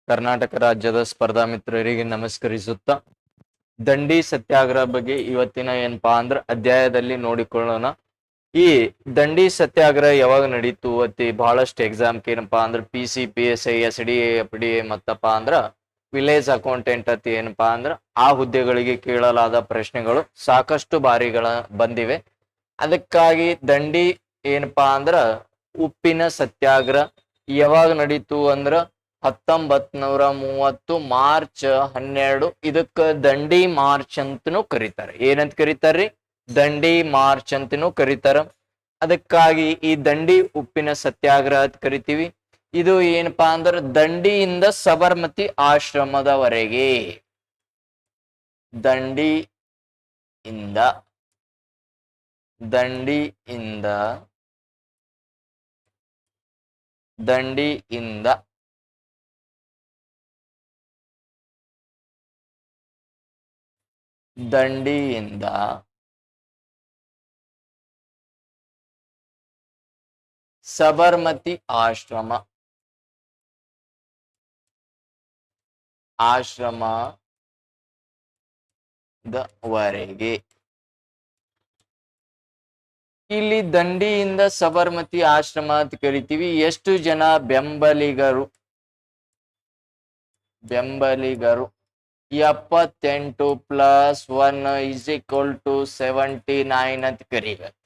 ಕರ್ನಾಟಕ ರಾಜ್ಯದ ಸ್ಪರ್ಧಾ ಮಿತ್ರರಿಗೆ ನಮಸ್ಕರಿಸುತ್ತಾ ದಂಡಿ ಸತ್ಯಾಗ್ರಹ ಬಗ್ಗೆ ಇವತ್ತಿನ ಏನಪ್ಪಾ ಅಂದ್ರ ಅಧ್ಯಾಯದಲ್ಲಿ ನೋಡಿಕೊಳ್ಳೋಣ. ಈ ದಂಡಿ ಸತ್ಯಾಗ್ರಹ ಯಾವಾಗ ನಡೀತು ಅತಿ ಬಹಳಷ್ಟು ಎಕ್ಸಾಮ್ಗೆ ಏನಪ್ಪಾ ಅಂದ್ರ PCPSI SDA FDA ಮತ್ತಪ್ಪ ಅಂದ್ರ ವಿಲೇಜ್ ಅಕೌಂಟೆಂಟ್ ಅತಿ ಏನಪ್ಪಾ ಅಂದ್ರ ಆ ಹುದ್ದೆಗಳಿಗೆ ಕೇಳಲಾದ ಪ್ರಶ್ನೆಗಳು ಸಾಕಷ್ಟು ಬಾರಿಗಳ ಬಂದಿವೆ. ಅದಕ್ಕಾಗಿ ದಂಡಿ ಏನಪ್ಪಾ ಅಂದ್ರ ಉಪ್ಪಿನ ಸತ್ಯಾಗ್ರಹ ಯಾವಾಗ ನಡೀತು ಅಂದ್ರ 1930 ಮಾರ್ಚ್ 12 ಇದಕ್ಕ ದಂಡಿ ಮಾರ್ಚ್ ಅಂತನೂ ಕರೀತಾರೆ. ಏನಂತ ಕರೀತಾರ್ರಿ? ದಂಡಿ ಮಾರ್ಚ್ ಅಂತನೂ ಕರೀತಾರ. ಅದಕ್ಕಾಗಿ ಈ ದಂಡಿ ಉಪ್ಪಿನ ಸತ್ಯಾಗ್ರಹ ಅಂತ ಕರಿತೀವಿ. ಇದು ಏನಪ್ಪಾ ಅಂದ್ರ ದಂಡಿಯಿಂದ ಸಬರ್ಮತಿ ಆಶ್ರಮದವರೆಗೆ, ದಂಡಿಯಿಂದ ಸಬರ್ಮತಿ ಆಶ್ರಮದವರೆಗೆ. ಇಲ್ಲಿ ದಂಡಿಯಿಂದ ಸಬರ್ಮತಿ ಆಶ್ರಮ ಅಂತ ಕರಿತೀವಿ. ಎಷ್ಟು ಜನ ಬೆಂಬಲಿಗರು? 78 + 1 = 79 ಅಂತ ಕರೀಬೇಕು.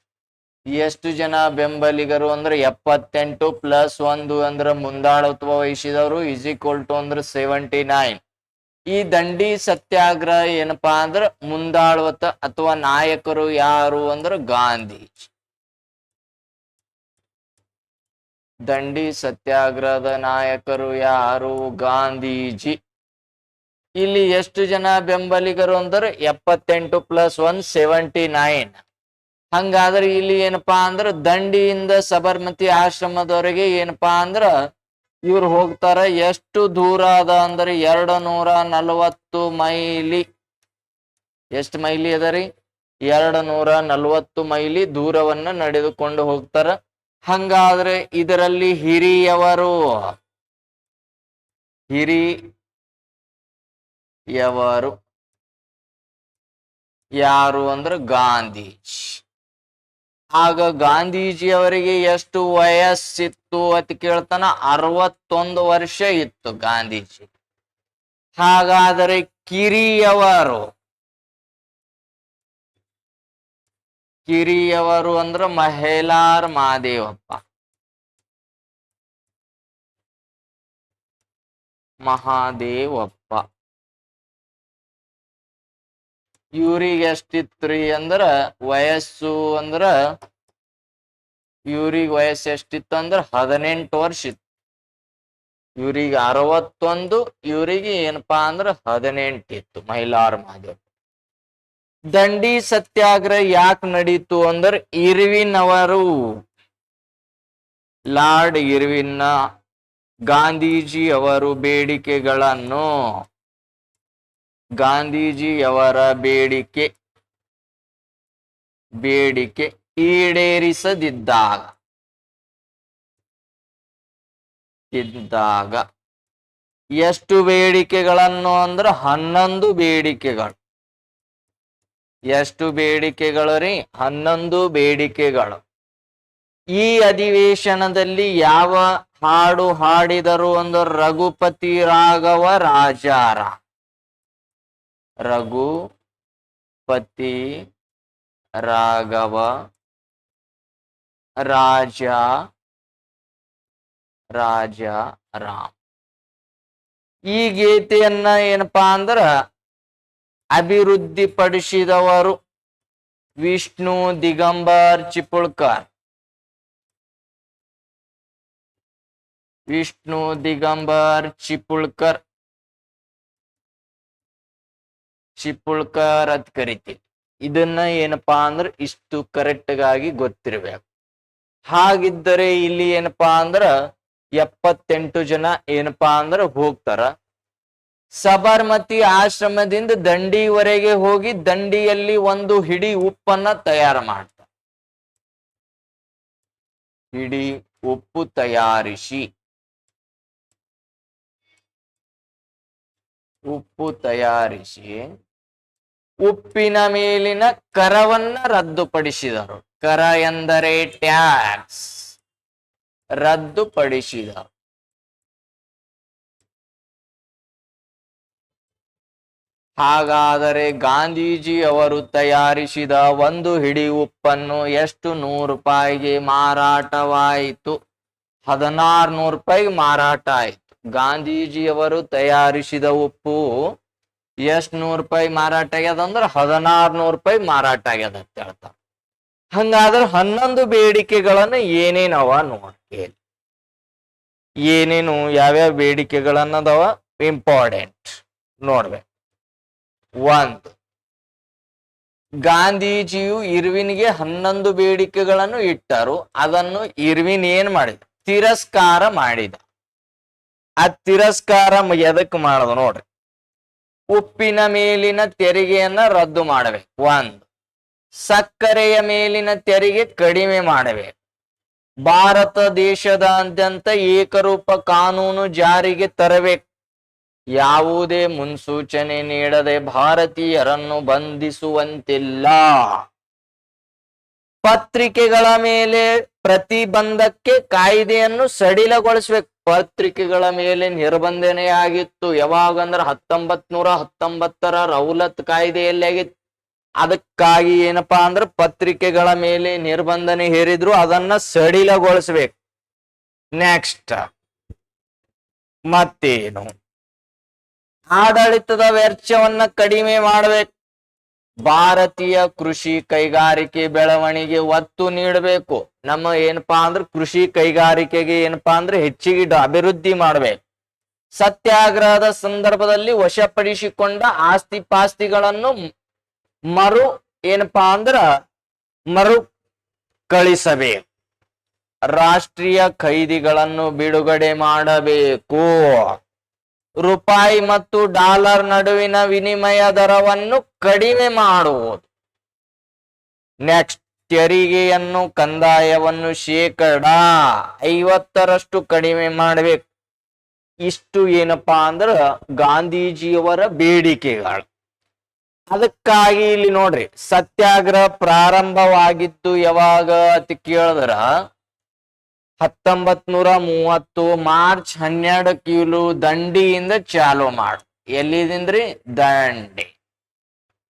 ಎಷ್ಟು ಜನ ಬೆಂಬಲಿಗರು ಅಂದ್ರೆ 78 + 1 ಅಂದ್ರೆ ಮುಂದಾಳತ್ವ ವಹಿಸಿದವರು = ಅಂದ್ರೆ 79. ಈ ದಂಡಿ ಸತ್ಯಾಗ್ರಹ ಏನಪ್ಪಾ ಅಂದ್ರ ಮುಂದಾಳತ್ವ ಅಥವಾ ನಾಯಕರು ಯಾರು ಅಂದ್ರೆ ಗಾಂಧೀಜಿ. ದಂಡಿ ಸತ್ಯಾಗ್ರಹದ ನಾಯಕರು ಯಾರು? ಗಾಂಧೀಜಿ. ಇಲ್ಲಿ ಎಷ್ಟು ಜನ ಬೆಂಬಲಿಗರು ಅಂದ್ರೆ 78 + 1 79. ಹಂಗಾದ್ರೆ ಇಲ್ಲಿ ಏನಪ್ಪಾ ಅಂದ್ರ ದಂಡಿಯಿಂದ ಸಬರ್ಮತಿ ಆಶ್ರಮದವರೆಗೆ ಏನಪ್ಪಾ ಅಂದ್ರ ಇವ್ರು ಹೋಗ್ತಾರ. ಎಷ್ಟು ದೂರ ಅದ ಅಂದ್ರೆ 240 ಮೈಲಿ. ಎಷ್ಟು ಮೈಲಿ ಅದರಿ? 240 ಮೈಲಿ ದೂರವನ್ನ ನಡೆದುಕೊಂಡು ಹೋಗ್ತಾರ. ಹಂಗಾದ್ರೆ ಇದರಲ್ಲಿ ಹಿರಿಯವರು ಯಾರು ಅಂದ್ರೆ ಗಾಂಧೀಜಿ. ಆಗ ಗಾಂಧೀಜಿ ಅವರಿಗೆ ಎಷ್ಟು ವಯಸ್ಸಿತ್ತು ಅಂತ ಕೇಳ್ತಾನ? 61 ವರ್ಷ ಇತ್ತು ಗಾಂಧೀಜಿ. ಹಾಗಾದರೆ ಕಿರಿಯವರು ಅಂದ್ರ ಮಹೇಲಾರ್ ಮಹಾದೇವಪ್ಪ. ಇವ್ರಿಗೆ ಎಷ್ಟಿತ್ರಿ ಅಂದ್ರ ವಯಸ್ಸು ಅಂದ್ರ ಇವ್ರಿಗೆ ವಯಸ್ಸು ಎಷ್ಟಿತ್ತು ಅಂದ್ರ 18 ವರ್ಷ ಇತ್ತು. ಇವ್ರಿಗೆ 61, ಇವ್ರಿಗೆ ಏನಪ್ಪಾ ಅಂದ್ರ 18 ಇತ್ತು. ಮೈಲಾರ್ ಮಹಾದೇವ್. ದಂಡಿ ಸತ್ಯಾಗ್ರಹ ಯಾಕೆ ನಡೀತು ಅಂದ್ರ ಲಾರ್ಡ್ ಇರ್ವಿನ್ ಗಾಂಧೀಜಿಯವರ ಬೇಡಿಕೆ ಈಡೇರಿಸದಿದ್ದಾಗ ಎಷ್ಟು ಬೇಡಿಕೆಗಳನ್ನು ಅಂದ್ರ 11 ಬೇಡಿಕೆಗಳು. ಎಷ್ಟು ಬೇಡಿಕೆಗಳು ರೀ? 11 ಬೇಡಿಕೆಗಳು. ಈ ಅಧಿವೇಶನದಲ್ಲಿ ಯಾವ ಹಾಡು ಹಾಡಿದರು ಅಂದ್ರೆ ರಘುಪತಿ ರಾಘವ ರಾಜಾರಾಮ್. ಈ ಗೀತೆಯನ್ನ ಏನಪ್ಪಾ ಅಂದ್ರ ಅಭಿವೃದ್ಧಿಪಡಿಸಿದವರು ವಿಷ್ಣು ದಿಗಂಬರ್ ಚಿಪುಳ್ಕರ್ ಅಂತ ಕರಿತೀವಿ. ಇದನ್ನ ಏನಪ್ಪಾ ಅಂದ್ರೆ ಇಷ್ಟು ಕರೆಕ್ಟ್ ಗಾಗಿ ಗೊತ್ತಿರ್ಬೇಕು. ಹಾಗಿದ್ದರೆ ಇಲ್ಲಿ ಏನಪ್ಪಾ ಅಂದ್ರ 78 ಜನ ಏನಪ್ಪಾ ಅಂದ್ರ ಹೋಗ್ತಾರ. ಸಬರ್ಮತಿ ಆಶ್ರಮದಿಂದ ದಂಡಿವರೆಗೆ ಹೋಗಿ ದಂಡಿಯಲ್ಲಿ ಒಂದು ಹಿಡಿ ಉಪ್ಪನ್ನ ತಯಾರು ಮಾಡ್ತಾರೆ. ಹಿಡಿ ಉಪ್ಪು ತಯಾರಿಸಿ ಉಪ್ಪು ತಯಾರಿಸಿ ಉಪ್ಪಿನ ಮೇಲಿನ ಕರವನ್ನ ರದ್ದುಪಡಿಸಿದರು. ಕರ ಎಂದರೆ ಟ್ಯಾಕ್ಸ್. ರದ್ದುಪಡಿಸಿದರು. ಹಾಗಾದರೆ ಗಾಂಧೀಜಿ ಅವರು ತಯಾರಿಸಿದ ಒಂದು ಹಿಡಿ ಉಪ್ಪನ್ನು ಎಷ್ಟು 100 ರೂಪಾಯಿಗೆ ಮಾರಾಟವಾಯಿತು? 1600 ರೂಪಾಯಿಗೆ ಮಾರಾಟ ಆಯಿತು. ಗಾಂಧೀಜಿಯವರು ತಯಾರಿಸಿದ ಉಪ್ಪು ಎಷ್ಟು 100 ರೂಪಾಯಿ ಮಾರಾಟ ಆಗ್ಯದ ಅಂದ್ರೆ 1600 ರೂಪಾಯಿ ಮಾರಾಟ ಆಗ್ಯದ ಅಂತ ಹೇಳ್ತಾರ. ಹಂಗಾದ್ರೆ 11 ಬೇಡಿಕೆಗಳನ್ನು ಏನೇನವ ನೋಡಿ. ಏನೇನು ಯಾವ್ಯಾವ ಬೇಡಿಕೆಗಳನ್ನದವ ಇಂಪಾರ್ಟೆಂಟ್ ನೋಡ್ಬೇಕು. 1, ಗಾಂಧೀಜಿಯು ಇರ್ವಿನ್ಗೆ 11 ಬೇಡಿಕೆಗಳನ್ನು ಇಟ್ಟರು. ಅದನ್ನು ಇರ್ವಿನ್ ಏನ್ ಮಾಡಿದ? ತಿರಸ್ಕಾರ ಮಾಡಿದ. ಆ ತಿರಸ್ಕಾರ ಎದಕ್ ಮಾಡದ ನೋಡ್ರಿ. ಉಪ್ಪಿನ ಮೇಲಿನ ತೆರಿಗೆಯನ್ನ ರದ್ದು ಮಾಡಬೇಕು. 1, ಸಕ್ಕರೆಯ ಮೇಲಿನ ತೆರಿಗೆ ಕಡಿಮೆ ಮಾಡಬೇಕು. ಭಾರತ ದೇಶದಾದ್ಯಂತ ಏಕರೂಪ ಕಾನೂನು ಜಾರಿಗೆ ತರಬೇಕು. ಯಾವುದೇ ಮುನ್ಸೂಚನೆ ನೀಡದೆ ಭಾರತೀಯರನ್ನು ಬಂಧಿಸುವಂತಿಲ್ಲ. ಪತ್ರಿಕೆಗಳ ಮೇಲೆ ಪ್ರತಿಬಂಧಕ್ಕೆ ಕಾಯ್ದೆಯನ್ನು ಸಡಿಲಗೊಳಿಸ್ಬೇಕು. ಪತ್ರಿಕೆಗಳ ಮೇಲೆ ನಿರ್ಬಂಧನೆಯಾಗಿತ್ತು. ಯಾವಾಗಂದ್ರೆ 1919 ರೌಲತ್ ಕಾಯ್ದೆಯಲ್ಲಿ ಆಗಿತ್ತು. ಅದಕ್ಕಾಗಿ ಏನಪ್ಪಾ ಅಂದ್ರೆ ಪತ್ರಿಕೆಗಳ ಮೇಲೆ ನಿರ್ಬಂಧನೆ ಹೇರಿದ್ರು, ಅದನ್ನ ಸಡಿಲಗೊಳಿಸ್ಬೇಕು. ನೆಕ್ಸ್ಟ್ ಮತ್ತೇನು? ಆಡಳಿತದ ವೆಚ್ಚವನ್ನ ಕಡಿಮೆ ಮಾಡಬೇಕು. ಭಾರತೀಯ ಕೃಷಿ ಕೈಗಾರಿಕೆ ಬೆಳವಣಿಗೆ ಒತ್ತು ನೀಡಬೇಕು. ನಮ್ಮ ಏನಪ್ಪಾ ಅಂದ್ರೆ ಕೃಷಿ ಕೈಗಾರಿಕೆಗೆ ಏನಪ್ಪಾ ಅಂದ್ರೆ ಹೆಚ್ಚಿಗೆ ಅಭಿವೃದ್ಧಿ ಮಾಡಬೇಕು. ಸತ್ಯಾಗ್ರಹದ ಸಂದರ್ಭದಲ್ಲಿ ವಶಪಡಿಸಿಕೊಂಡ ಆಸ್ತಿ ಪಾಸ್ತಿಗಳನ್ನು ಮರು ಕಳಿಸಬೇಕು. ರಾಷ್ಟ್ರೀಯ ಖೈದಿಗಳನ್ನು ಬಿಡುಗಡೆ ಮಾಡಬೇಕು. ರೂಪಾಯಿ ಮತ್ತು ಡಾಲರ್ ನಡುವಿನ ವಿನಿಮಯ ದರವನ್ನು ಕಡಿಮೆ ಮಾಡುವುದು. ನೆಕ್ಸ್ಟ್, ತೆರಿಗೆಯನ್ನು ಕಂದಾಯವನ್ನು 50% ಕಡಿಮೆ ಮಾಡಬೇಕು. ಇಷ್ಟು ಏನಪ್ಪಾ ಅಂದ್ರ ಗಾಂಧೀಜಿಯವರ ಬೇಡಿಕೆಗಳು. ಅದಕ್ಕಾಗಿ ಇಲ್ಲಿ ನೋಡ್ರಿ, ಸತ್ಯಾಗ್ರಹ ಪ್ರಾರಂಭವಾಗಿದ್ದು ಯಾವಾಗ ಅಂತ ಕೇಳಿದ್ರ 1930 ಮಾರ್ಚ್ 12 ದಂಡಿಯಿಂದ ಚಾಲು ಮಾಡು. ಎಲ್ಲಿದಿಂದ್ರಿ? ದಂಡಿ.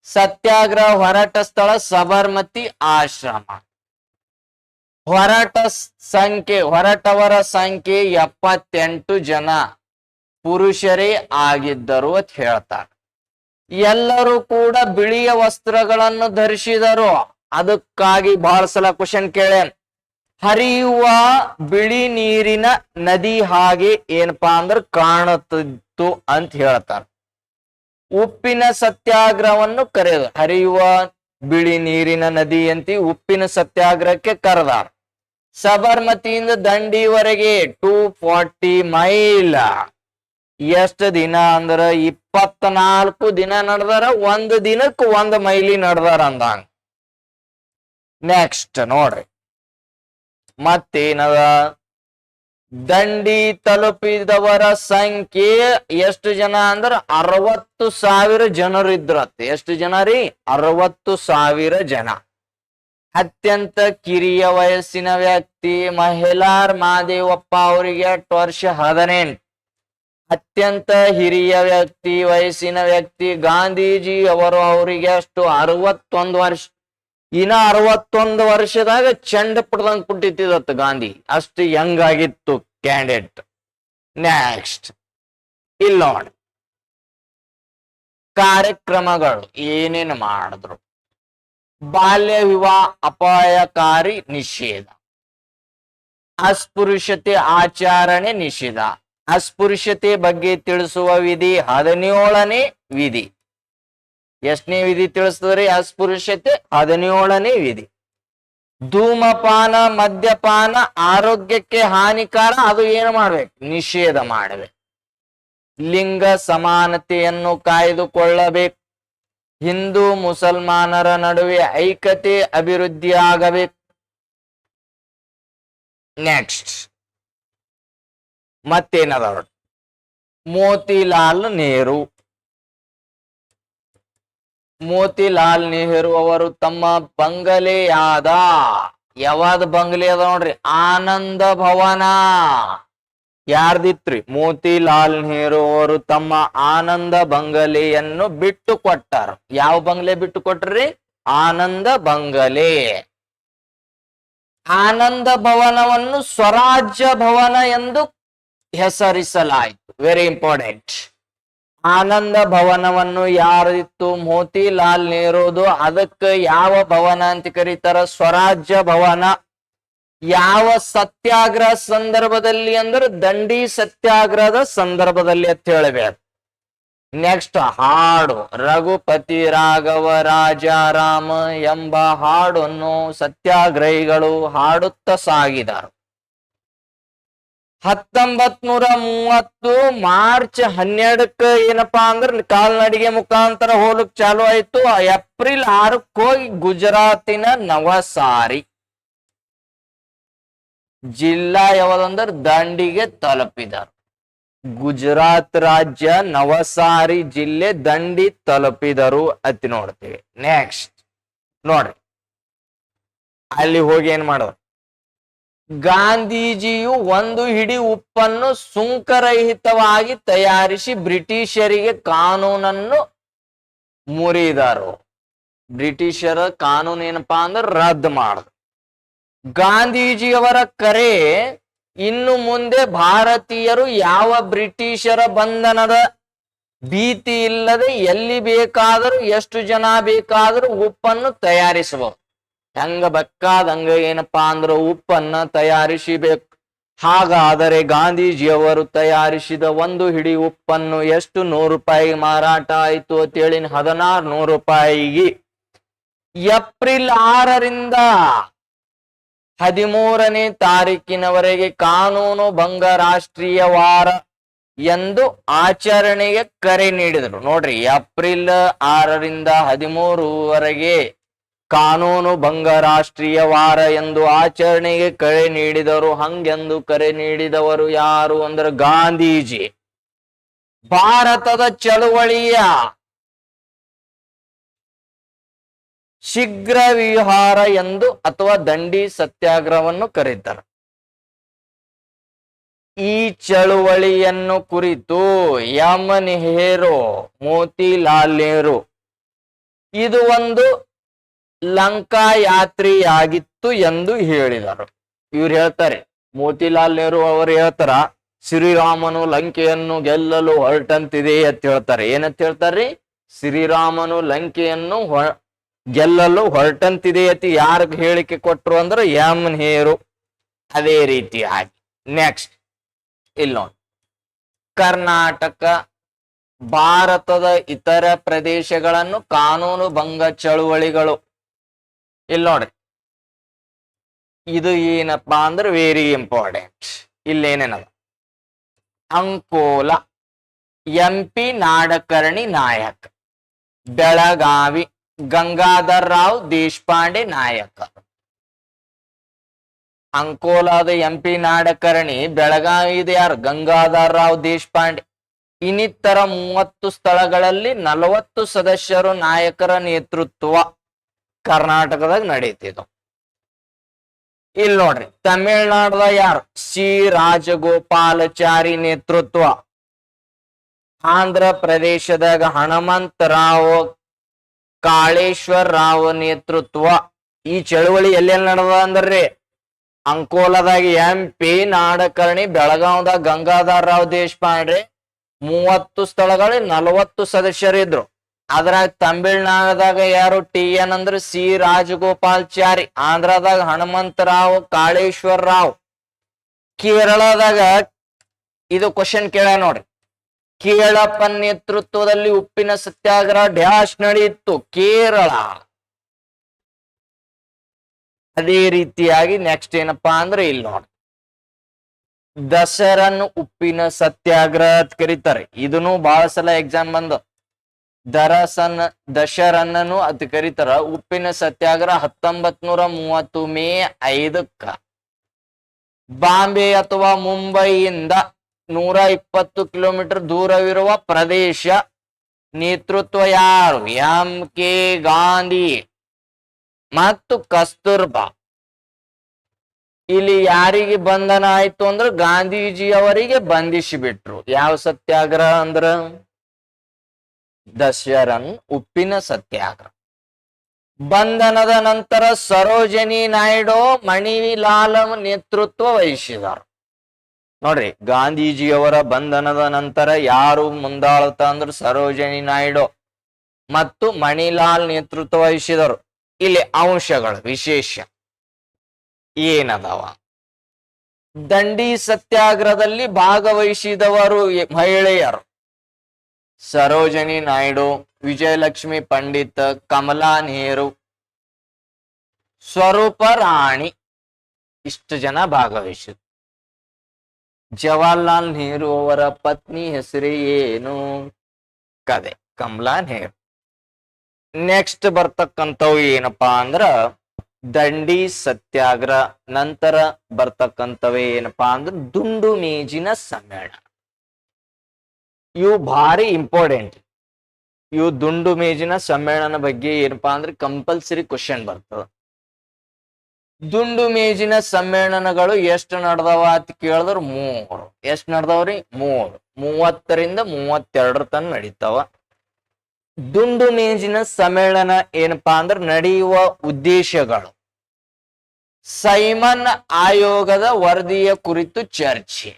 ಸತ್ಯಾಗ್ರಹ ಹೊರಟ ಸ್ಥಳ ಸಬರ್ಮತಿ ಆಶ್ರಮ. ಹೊರಟವರ ಸಂಖ್ಯೆ 78 ಜನ ಪುರುಷರೇ ಆಗಿದ್ದರು ಅಂತ ಹೇಳ್ತಾರೆ. ಎಲ್ಲರೂ ಕೂಡ ಬಿಳಿಯ ವಸ್ತ್ರಗಳನ್ನು ಧರಿಸಿದರು. ಅದಕ್ಕಾಗಿ ಬಹಳ ಸಲ ಕ್ವಶನ್ ಕೇಳೇನ್. ಹರಿಯುವ ಬಿಳಿ ನೀರಿನ ನದಿ ಹಾಗೆ ಏನಪ್ಪಾ ಅಂದ್ರೆ ಕಾಣುತ್ತಿತ್ತು ಅಂತ ಹೇಳ್ತಾರ. ಉಪ್ಪಿನ ಸತ್ಯಾಗ್ರಹವನ್ನು ಕರೆದು ಹರಿಯುವ ಬಿಳಿ ನೀರಿನ ನದಿ ಅಂತ ಉಪ್ಪಿನ ಸತ್ಯಾಗ್ರಹಕ್ಕೆ ಕರೆದಾರ. ಸಬರ್ಮತಿಯಿಂದ ದಂಡಿವರೆಗೆ 240 ಮೈಲ್. ಎಷ್ಟು ದಿನ ಅಂದ್ರ 24 ದಿನ ನಡೆದಾರ. 1 ದಿನಕ್ಕೆ 1 ಮೈಲಿ ನಡೆದಾರ ಅಂದಂಗ. ನೆಕ್ಸ್ಟ್ ನೋಡ್ರಿ, ಮತ್ತೇನದ? ದಂಡಿ ತಲುಪಿದವರ ಸಂಖ್ಯೆ ಎಷ್ಟು ಜನ ಅಂದ್ರ 60,000 ಜನರು ಇದ್ರತ್ತೆ. ಎಷ್ಟು ಜನ ರೀ? 60,000 ಜನ. ಅತ್ಯಂತ ಕಿರಿಯ ವಯಸ್ಸಿನ ವ್ಯಕ್ತಿ ಮಹಿಲಾರ್ ಮಾದೇವಪ್ಪ ಅವರಿಗೆ 8 ವರ್ಷ 18. ಅತ್ಯಂತ ಹಿರಿಯ ವಯಸ್ಸಿನ ವ್ಯಕ್ತಿ ಗಾಂಧೀಜಿ ಅವರಿಗೆ ಅಷ್ಟು 61 ವರ್ಷ. ಇನ್ನ 61 ವರ್ಷದಾಗ ಚಂಡ ಪಡ್ದಂಗ್ ಪುಟ್ಟಿದ್ದತ್ತ ಗಾಂಧಿ. ಅಷ್ಟು ಯಂಗ್ ಆಗಿತ್ತು ಕ್ಯಾಂಡಿಡೇಟ್. ನೆಕ್ಸ್ಟ್ ಇಲ್ಲಿ ನೋಡಿ, ಕಾರ್ಯಕ್ರಮಗಳು ಏನೇನು ಮಾಡಿದ್ರು. ಬಾಲ್ಯ ವಿವಾಹ ಅಪಾಯಕಾರಿ ನಿಷೇಧ. ಅಸ್ಪೃಶ್ಯತೆ ಆಚರಣೆ ನಿಷೇಧ. ಅಸ್ಪೃಶ್ಯತೆ ಬಗ್ಗೆ ತಿಳಿಸುವ ವಿಧಿ 17ನೇ ವಿಧಿ. ಎಷ್ಟನೇ ವಿಧಿ ತಿಳಿಸ್ತದ್ರಿ? ಅಸ್ಪೃಶ್ಯತೆ 17ನೇ ವಿಧಿ. ಧೂಮಪಾನ ಮದ್ಯಪಾನ ಆರೋಗ್ಯಕ್ಕೆ ಹಾನಿಕಾರ, ಅದು ಏನು ಮಾಡ್ಬೇಕು? ನಿಷೇಧ ಮಾಡಬೇಕು. ಲಿಂಗ ಸಮಾನತೆಯನ್ನು ಕಾಯ್ದುಕೊಳ್ಳಬೇಕು. ಹಿಂದೂ ಮುಸಲ್ಮಾನರ ನಡುವೆ ಐಕ್ಯತೆ ಅಭಿವೃದ್ಧಿ ಆಗಬೇಕು. ನೆಕ್ಸ್ಟ್ ಮತ್ತೇನದ? ಮೋತಿಲಾಲ್ ನೆಹರು ಮೋತಿಲಾಲ್ ನೆಹರು ಅವರು ತಮ್ಮ ಬಂಗಲೆಯಾದ ಯಾವ್ದು ಬಂಗಲೆ ಅದ ನೋಡ್ರಿ, ಆನಂದ ಭವನ. ಯಾರ್ದಿತ್ರಿ? ಮೋತಿಲಾಲ್ ನೆಹರು ಅವರು ತಮ್ಮ ಆನಂದ ಬಂಗಲೆಯನ್ನು ಬಿಟ್ಟು ಕೊಟ್ಟಾರ. ಯಾವ ಬಂಗಲೆ ಬಿಟ್ಟು ಕೊಟ್ರಿ? ಆನಂದ ಬಂಗಲೆ. ಆನಂದ ಭವನವನ್ನು ಸ್ವರಾಜ್ಯ ಭವನ ಎಂದು ಹೆಸರಿಸಲಾಯಿತು. Very important. ಆನಂದ ಭವನವನ್ನು ಯಾರಿತ್ತು? ಮೋತಿಲಾಲ್ ನೆಹರುದು. ಅದಕ್ಕೆ ಯಾವ ಭವನ ಅಂತ ಕರೀತಾರ? ಸ್ವರಾಜ್ಯ ಭವನ. ಯಾವ ಸತ್ಯಾಗ್ರಹ ಸಂದರ್ಭದಲ್ಲಿ ಅಂದ್ರೆ ದಂಡಿ ಸತ್ಯಾಗ್ರಹದ ಸಂದರ್ಭದಲ್ಲಿ ಅಂತ ಹೇಳಬೇಕು. ನೆಕ್ಸ್ಟ್ ಹಾಡು, ರಘುಪತಿ ರಾಘವ ರಾಜಾರಾಮ ಎಂಬ ಹಾಡನ್ನು ಸತ್ಯಾಗ್ರಹಿಗಳು ಹಾಡುತ್ತಾ ಸಾಗಿದರು. 1930 ಮಾರ್ಚ್ 12ಕ್ಕೆ ಏನಪ್ಪಾ ಅಂದ್ರೆ ಕಾಲ್ನಡಿಗೆ ಮುಖಾಂತರ ಹೋಲಕ್ ಚಾಲು ಆಯ್ತು. ಏಪ್ರಿಲ್ 6ಕ್ಕೆ ಹೋಗಿ ಗುಜರಾತಿನ ನವಸಾರಿ ಜಿಲ್ಲಾ ಯಾವ್ದಂದ್ರೆ ದಂಡಿಗೆ ತಲುಪಿದರು. ಗುಜರಾತ್ ರಾಜ್ಯ ನವಸಾರಿ ಜಿಲ್ಲೆ ದಂಡಿ ತಲುಪಿದರು ಅತಿ ನೋಡ್ತೀವಿ. ನೆಕ್ಸ್ಟ್ ನೋಡ್ರಿ, ಅಲ್ಲಿ ಹೋಗಿ ಏನ್ ಮಾಡೋರು? ಗಾಂಧೀಜಿಯು ಒಂದು ಹಿಡಿ ಉಪ್ಪನ್ನು ಸುಂಕರಹಿತವಾಗಿ ತಯಾರಿಸಿ ಬ್ರಿಟಿಷರಿಗೆ ಕಾನೂನನ್ನು ಮುರಿದರು. ಬ್ರಿಟಿಷರ ಕಾನೂನು ಏನಪ್ಪಾ ಅಂದ್ರೆ ರದ್ದು ಮಾಡಿದ್ರು. ಗಾಂಧೀಜಿಯವರ ಕರೆ, ಇನ್ನು ಮುಂದೆ ಭಾರತೀಯರು ಯಾವ ಬ್ರಿಟಿಷರ ಬಂಧನದ ಭೀತಿ ಇಲ್ಲದೆ ಎಲ್ಲಿ ಬೇಕಾದರೂ ಎಷ್ಟು ಜನ ಬೇಕಾದರೂ ಉಪ್ಪನ್ನು ತಯಾರಿಸಬಹುದು. ಹೆಂಗ ಬೇಕಾದಂಗ ಏನಪ್ಪಾ ಅಂದ್ರೆ ಉಪ್ಪನ್ನ ತಯಾರಿಸಬೇಕು. ಹಾಗಾದರೆ ಗಾಂಧೀಜಿಯವರು ತಯಾರಿಸಿದ ಒಂದು ಹಿಡಿ ಉಪ್ಪನ್ನು ಎಷ್ಟು? 100 ರೂಪಾಯಿಗೆ ಮಾರಾಟ ಆಯ್ತು ಅಂತೇಳಿ 1600 ರೂಪಾಯಿಗೆ ಏಪ್ರಿಲ್ 6ರಿಂದ 13ನೇ ತಾರೀಕಿನವರೆಗೆ ಕಾನೂನು ಭಂಗ ರಾಷ್ಟ್ರೀಯ ವಾರ ಎಂದು ಆಚರಣೆಗೆ ಕರೆ ನೀಡಿದರು. ನೋಡ್ರಿ, ಏಪ್ರಿಲ್ 6ರಿಂದ 13ವರೆಗೆ ಕಾನೂನು ಭಂಗ ರಾಷ್ಟ್ರೀಯ ವಾರ ಎಂದು ಆಚರಣೆಗೆ ಕರೆ ನೀಡಿದರು. ಹಂಗೆಂದು ಕರೆ ನೀಡಿದವರು ಯಾರು ಅಂದ್ರೆ ಗಾಂಧೀಜಿ. ಭಾರತದ ಚಳುವಳಿಯ ಶೀಘ್ರ ವಿಹಾರ ಎಂದು ಅಥವಾ ದಂಡಿ ಸತ್ಯಾಗ್ರಹವನ್ನು ಕರೀತಾರೆ. ಈ ಚಳುವಳಿಯನ್ನು ಕುರಿತು ಎಂ ನೆಹರು, ಮೋತಿಲಾಲ್ ನೆಹರು ಇದು ಒಂದು ಲಂಕಾ ಯಾತ್ರೆಯಾಗಿತ್ತು ಎಂದು ಹೇಳಿದರು. ಇವ್ರು ಹೇಳ್ತಾರೆ, ಮೋತಿಲಾಲ್ ನೆಹರು ಅವರು ಹೇಳ್ತಾರ, ಶ್ರೀರಾಮನು ಲಂಕೆಯನ್ನು ಗೆಲ್ಲಲು ಹೊರಟಂತಿದೆ ಅಂತ ಹೇಳ್ತಾರೆ. ಏನಂತ ಹೇಳ್ತಾರ್ರಿ? ಶ್ರೀರಾಮನು ಲಂಕೆಯನ್ನು ಗೆಲ್ಲಲು ಹೊರಟಂತಿದೆ ಅಂತ ಯಾರು ಹೇಳಿಕೆ ಕೊಟ್ರು ಅಂದ್ರೆ ಎಂ ನೆಹರು. ಅದೇ ರೀತಿಯಾಗಿ ನೆಕ್ಸ್ಟ್ ಇಲ್ಲಿ ನೋಡಿ, ಕರ್ನಾಟಕ ಭಾರತದ ಇತರ ಪ್ರದೇಶಗಳನ್ನು ಕಾನೂನು ಭಂಗ ಚಳುವಳಿಗಳು. ಇಲ್ಲಿ ನೋಡ್ರಿ, ಇದು ಏನಪ್ಪಾ ಅಂದ್ರೆ ವೆರಿ ಇಂಪಾರ್ಟೆಂಟ್. ಇಲ್ಲೇನೇನದ? ಅಂಕೋಲ MP ನಾಡಕರ್ಣಿ ನಾಯಕ, ಬೆಳಗಾವಿ ಗಂಗಾಧರ್ ರಾವ್ ದೇಶಪಾಂಡೆ ನಾಯಕ. ಅಂಕೋಲಾದ MP ನಾಡಕರ್ಣಿ, ಬೆಳಗಾವಿದ ಯಾರು? ಗಂಗಾಧರ್ ರಾವ್ ದೇಶಪಾಂಡೆ. ಇನ್ನಿತರ 30 ಸ್ಥಳಗಳಲ್ಲಿ 40 ಸದಸ್ಯರು ನಾಯಕರ ನೇತೃತ್ವ ಕರ್ನಾಟಕದಾಗ ನಡೀತಿದ್ದು. ಇಲ್ಲಿ ನೋಡ್ರಿ, ತಮಿಳ್ನಾಡದ ಯಾರು? ಸಿ ರಾಜಗೋಪಾಲಾಚಾರಿ ನೇತೃತ್ವ. ಆಂಧ್ರ ಪ್ರದೇಶದಾಗ ಹನುಮಂತರಾವ್ ಕಾಳೇಶ್ವರ್ ರಾವ್ ನೇತೃತ್ವ. ಈ ಚಳುವಳಿ ಎಲ್ಲೆಲ್ಲಿ ನಡೆದ ಅಂದ್ರೆ ಅಂಕೋಲಾದಾಗ MP ನಾಡಕರ್ಣಿ, ಬೆಳಗಾವದಾಗ ಗಂಗಾಧರ್ ರಾವ್ ದೇಶಪಾಂಡೆ. 30 ಸ್ಥಳಗಳಲ್ಲಿ 40 ಸದಸ್ಯರಿದ್ರು. ಅದ್ರಾಗ ತಮಿಳ್ನಾಡದಾಗ ಯಾರು? TN ಅಂದ್ರೆ ಸಿ ರಾಜಗೋಪಾಲಾಚಾರಿ. ಆಂಧ್ರದಾಗ ಹನುಮಂತರಾವ್ ಕಾಳೇಶ್ವರ್ ರಾವ್. ಕೇರಳದಾಗ ಇದು ಕ್ವಶನ್ ಕೇಳ ನೋಡ್ರಿ, ಕೇಳಪ್ಪನ ನೇತೃತ್ವದಲ್ಲಿ ಉಪ್ಪಿನ ಸತ್ಯಾಗ್ರಹ ಡ್ಯಾಶ್ ನಡೆಯಿತು ಕೇರಳ. ಅದೇ ರೀತಿಯಾಗಿ ನೆಕ್ಸ್ಟ್ ಏನಪ್ಪಾ ಅಂದ್ರೆ ಇಲ್ಲಿ ನೋಡಿ, ದಸರನ್ ಉಪ್ಪಿನ ಸತ್ಯಾಗ್ರಹ ಅಂತ ಕರೀತಾರೆ. ಇದನ್ನು ಬಹಳ ಸಲ ಎಕ್ಸಾಮ್ ಬಂದ. ದಶರನ್ನನು ಅಂತ ಕರೀತಾರ. ಉಪ್ಪಿನ ಸತ್ಯಾಗ್ರಹ 1930 ಮೇ 5ಕ್ಕ ಬಾಂಬೆ ಅಥವಾ ಮುಂಬೈಯಿಂದ 120 ಕಿಲೋಮೀಟರ್ ದೂರವಿರುವ ಪ್ರದೇಶ ನೇತೃತ್ವ ಯಾರು? ಎಂ ಕೆ ಗಾಂಧಿ ಮತ್ತು ಕಸ್ತೂರ್ಬಾ. ಇಲ್ಲಿ ಯಾರಿಗೆ ಬಂಧನ ಆಯ್ತು ಅಂದ್ರೆ ಗಾಂಧೀಜಿ ಅವರಿಗೆ ಬಂಧಿಸಿಬಿಟ್ರು. ಯಾವ ಸತ್ಯಾಗ್ರಹ ಅಂದ್ರ ದಶರನ್ ಉಪ್ಪಿನ ಸತ್ಯಾಗ್ರಹ. ಬಂಧನದ ನಂತರ ಸರೋಜಿನಿ ನಾಯ್ಡು ಮಣಿಲಾಲ್ ನೇತೃತ್ವ ವಹಿಸಿದರು. ನೋಡ್ರಿ, ಗಾಂಧೀಜಿಯವರ ಬಂಧನದ ನಂತರ ಯಾರು ಮುಂದಾಳುತ್ತ ಅಂದ್ರೆ ಸರೋಜಿನಿ ನಾಯ್ಡು ಮತ್ತು ಮಣಿಲಾಲ್ ನೇತೃತ್ವ ವಹಿಸಿದರು. ಇಲ್ಲಿ ಅಂಶಗಳು ವಿಶೇಷ ಏನದವ? ದಂಡಿ ಸತ್ಯಾಗ್ರಹದಲ್ಲಿ ಭಾಗವಹಿಸಿದವರು ಮಹಿಳೆಯರು ಸರೋಜಿನಿ ನಾಯ್ಡು, ವಿಜಯಲಕ್ಷ್ಮಿ ಪಂಡಿತ್, ಕಮಲಾ ನೆಹರು, ಸ್ವರೂಪ ರಾಣಿ, ಇಷ್ಟು ಜನ ಭಾಗವಹಿಸಿದ್ರು. ಜವಾಹರ್ಲಾಲ್ ನೆಹರು ಅವರ ಪತ್ನಿ ಹೆಸರು ಏನು? ಕದೆ ಕಮಲಾ ನೆಹರು. ನೆಕ್ಸ್ಟ್ ಬರ್ತಕ್ಕಂಥವು ಏನಪ್ಪಾ ಅಂದ್ರ ದಂಡಿ ಸತ್ಯಾಗ್ರಹ ನಂತರ ಬರ್ತಕ್ಕಂಥವೇ ಏನಪ್ಪಾ ಅಂದ್ರೆ ದುಂಡು ಮೇಜಿನ ಸಮ್ಮೇಳನ. ಇವು ಭಾರಿ ಇಂಪಾರ್ಟೆಂಟ್. ಇವು ದುಂಡು ಮೇಜಿನ ಸಮ್ಮೇಳನ ಬಗ್ಗೆ ಏನಪ್ಪಾ ಅಂದ್ರೆ ಕಂಪಲ್ಸರಿ ಕ್ವಶನ್ ಬರ್ತದ. ದುಂಡು ಮೇಜಿನ ಸಮ್ಮೇಳನಗಳು ಎಷ್ಟು ನಡೆದವ ಅಂತ ಕೇಳಿದ್ರ 3. ಎಷ್ಟು ನಡೆದವ್ರಿ? 3. 30ರಿಂದ 32 ತನಕ ನಡೀತಾವ. ದುಂಡು ಮೇಜಿನ ಸಮ್ಮೇಳನ ಏನಪ್ಪಾ ಅಂದ್ರೆ ನಡೆಯುವ ಉದ್ದೇಶಗಳು: ಸೈಮನ್ ಆಯೋಗದ ವರದಿಯ ಕುರಿತು ಚರ್ಚೆ.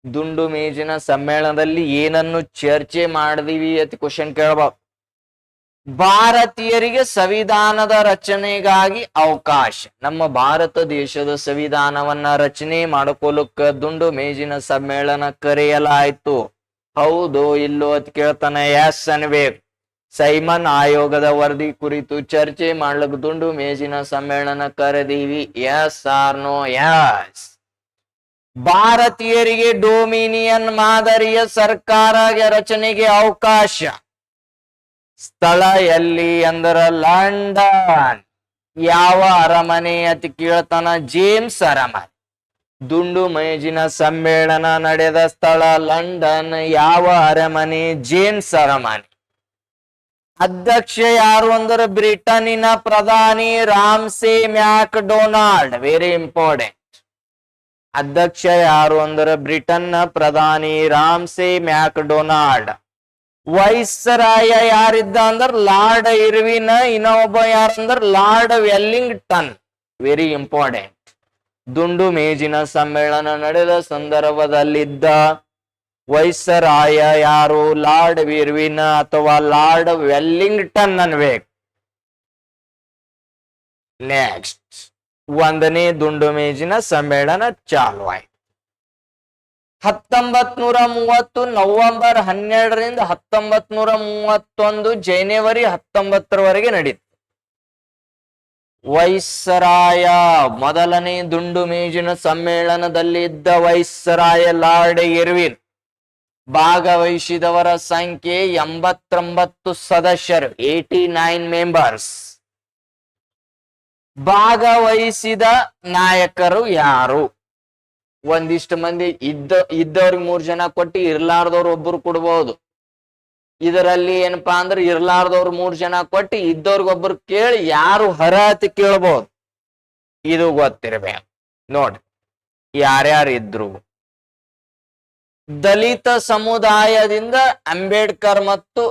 ದುಂಡು ಮೇಜಿನ ಸಮ್ಮೇಳನದಲ್ಲಿ ಏನನ್ನು ಚರ್ಚೆ ಮಾಡಿದೀವಿ ಅಂತ ಕ್ವಶನ್ ಕೇಳಬಹುದು. ಭಾರತೀಯರಿಗೆ ಸಂವಿಧಾನದ ರಚನೆಗಾಗಿ ಅವಕಾಶ. ನಮ್ಮ ಭಾರತ ದೇಶದ ಸಂವಿಧಾನವನ್ನ ರಚನೆ ಮಾಡಿಕೊಳ್ಳುಕ್ಕ ದುಂಡು ಮೇಜಿನ ಸಮ್ಮೇಳನ ಕರೆಯಲಾಯ್ತು. ಹೌದು ಇಲ್ಲೋ ಅಂತ ಕೇಳ್ತಾನೆ, ಎಸ್ ಅನ್ಬೇಕು. ಸೈಮನ್ ಆಯೋಗದ ವರದಿ ಕುರಿತು ಚರ್ಚೆ ಮಾಡ್ಲಿಕ್ಕೆ ದುಂಡು ಮೇಜಿನ ಸಮ್ಮೇಳನ ಕರೆದೀವಿ. Yes or no? ಎಸ್. ಭಾರತೀಯರಿಗೆ ಡೊಮಿನಿಯನ್ ಮಾದರಿಯ ಸರ್ಕಾರ ರಚನೆಗೆ ಅವಕಾಶ. ಸ್ಥಳ ಎಲ್ಲಿ ಅಂದ್ರ ಲಂಡನ್. ಯಾವ ಅರಮನೆ ಅಂತ ಕೇಳ್ತಾನ? ಜೇಮ್ಸ್ ಅರಮನೆ. ದುಂಡು ಮೇಜಿನ ಸಮ್ಮೇಳನ ನಡೆದ ಸ್ಥಳ ಲಂಡನ್. ಯಾವ ಅರಮನೆ? ಜೇಮ್ಸ್ ಅರಮನೆ. ಅಧ್ಯಕ್ಷ ಯಾರು ಅಂದ್ರೆ ಬ್ರಿಟನ್ನಿನ ಪ್ರಧಾನಿ ರಾಮ್ಸೆ ಮ್ಯಾಕ್ಡೊನಾಲ್ಡ್. Very important. ಅಧ್ಯಕ್ಷ ಯಾರು ಅಂದ್ರೆ ಬ್ರಿಟನ್ನ ಪ್ರಧಾನಿ ರಾಮ್ಸೆ ಮ್ಯಾಕ್ಡೊನಾಲ್ಡ್. ವೈಸ್ರಾಯ ಯಾರಿದ್ದ ಅಂದ್ರೆ ಲಾರ್ಡ್ ಇರ್ವಿನ್. ಇನ್ನೊಬ್ಬ ಯಾರಂದ್ರೆ ಲಾರ್ಡ್ ವೆಲ್ಲಿಂಗ್ಟನ್. Very important. ದುಂಡು ಮೇಜಿನ ಸಮ್ಮೇಳನ ನಡೆದ ಸಂದರ್ಭದಲ್ಲಿದ್ದ ವೈಸ್ರಾಯ ಯಾರು? ಲಾರ್ಡ್ ಇರ್ವಿನ್ ಅಥವಾ ಲಾರ್ಡ್ ವೆಲ್ಲಿಂಗ್ಟನ್ ಅನ್ಬೇಕು. ನೆಕ್ಸ್ಟ್, 1ನೇ ದುಂಡು ಮೇಜಿನ ಸಮ್ಮೇಳನ ಚಾಲು ಆಯ್ತು. 1930 ನವೆಂಬರ್ 12ರಿಂದ 1931 ಜನವರಿ 19ರವರೆಗೆ ನಡೀತು. ವೈಸ್ರಾಯ ಮೊದಲನೇ ದುಂಡು ಮೇಜಿನ ಸಮ್ಮೇಳನದಲ್ಲಿ ಇದ್ದ ವೈಸ್ರಾಯ ಲಾರ್ಡ್ ಇರ್ವಿನ್. ಭಾಗವಹಿಸಿದವರ ಸಂಖ್ಯೆ 89 ಸದಸ್ಯರು, 89 ಮೆಂಬರ್ಸ್. ಭಾಗವಹಿಸಿದ ನಾಯಕರು ಯಾರು? ಒಂದಿಷ್ಟು ಮಂದಿ ಇದ್ದವ್ರಿಗೆ 3 ಜನ ಕೊಟ್ಟು ಇರ್ಲಾರ್ದವ್ರು ಒಬ್ಬರು ಕೊಡ್ಬಹುದು. ಇದರಲ್ಲಿ ಏನಪ್ಪಾ ಅಂದ್ರೆ ಇರ್ಲಾರ್ದವ್ರು 3 ಜನ ಕೊಟ್ಟು ಇದ್ದವ್ರಿಗೊಬ್ಬರು ಕೇಳಿ ಯಾರು ಅರ್ಹತೆ ಕೇಳ್ಬಹುದು. ಇದು ಗೊತ್ತಿರಬೇಕು. ನೋಡ್ರಿ ಯಾರ್ಯಾರು ಇದ್ರು. ದಲಿತ ಸಮುದಾಯದಿಂದ ಅಂಬೇಡ್ಕರ್ ಮತ್ತು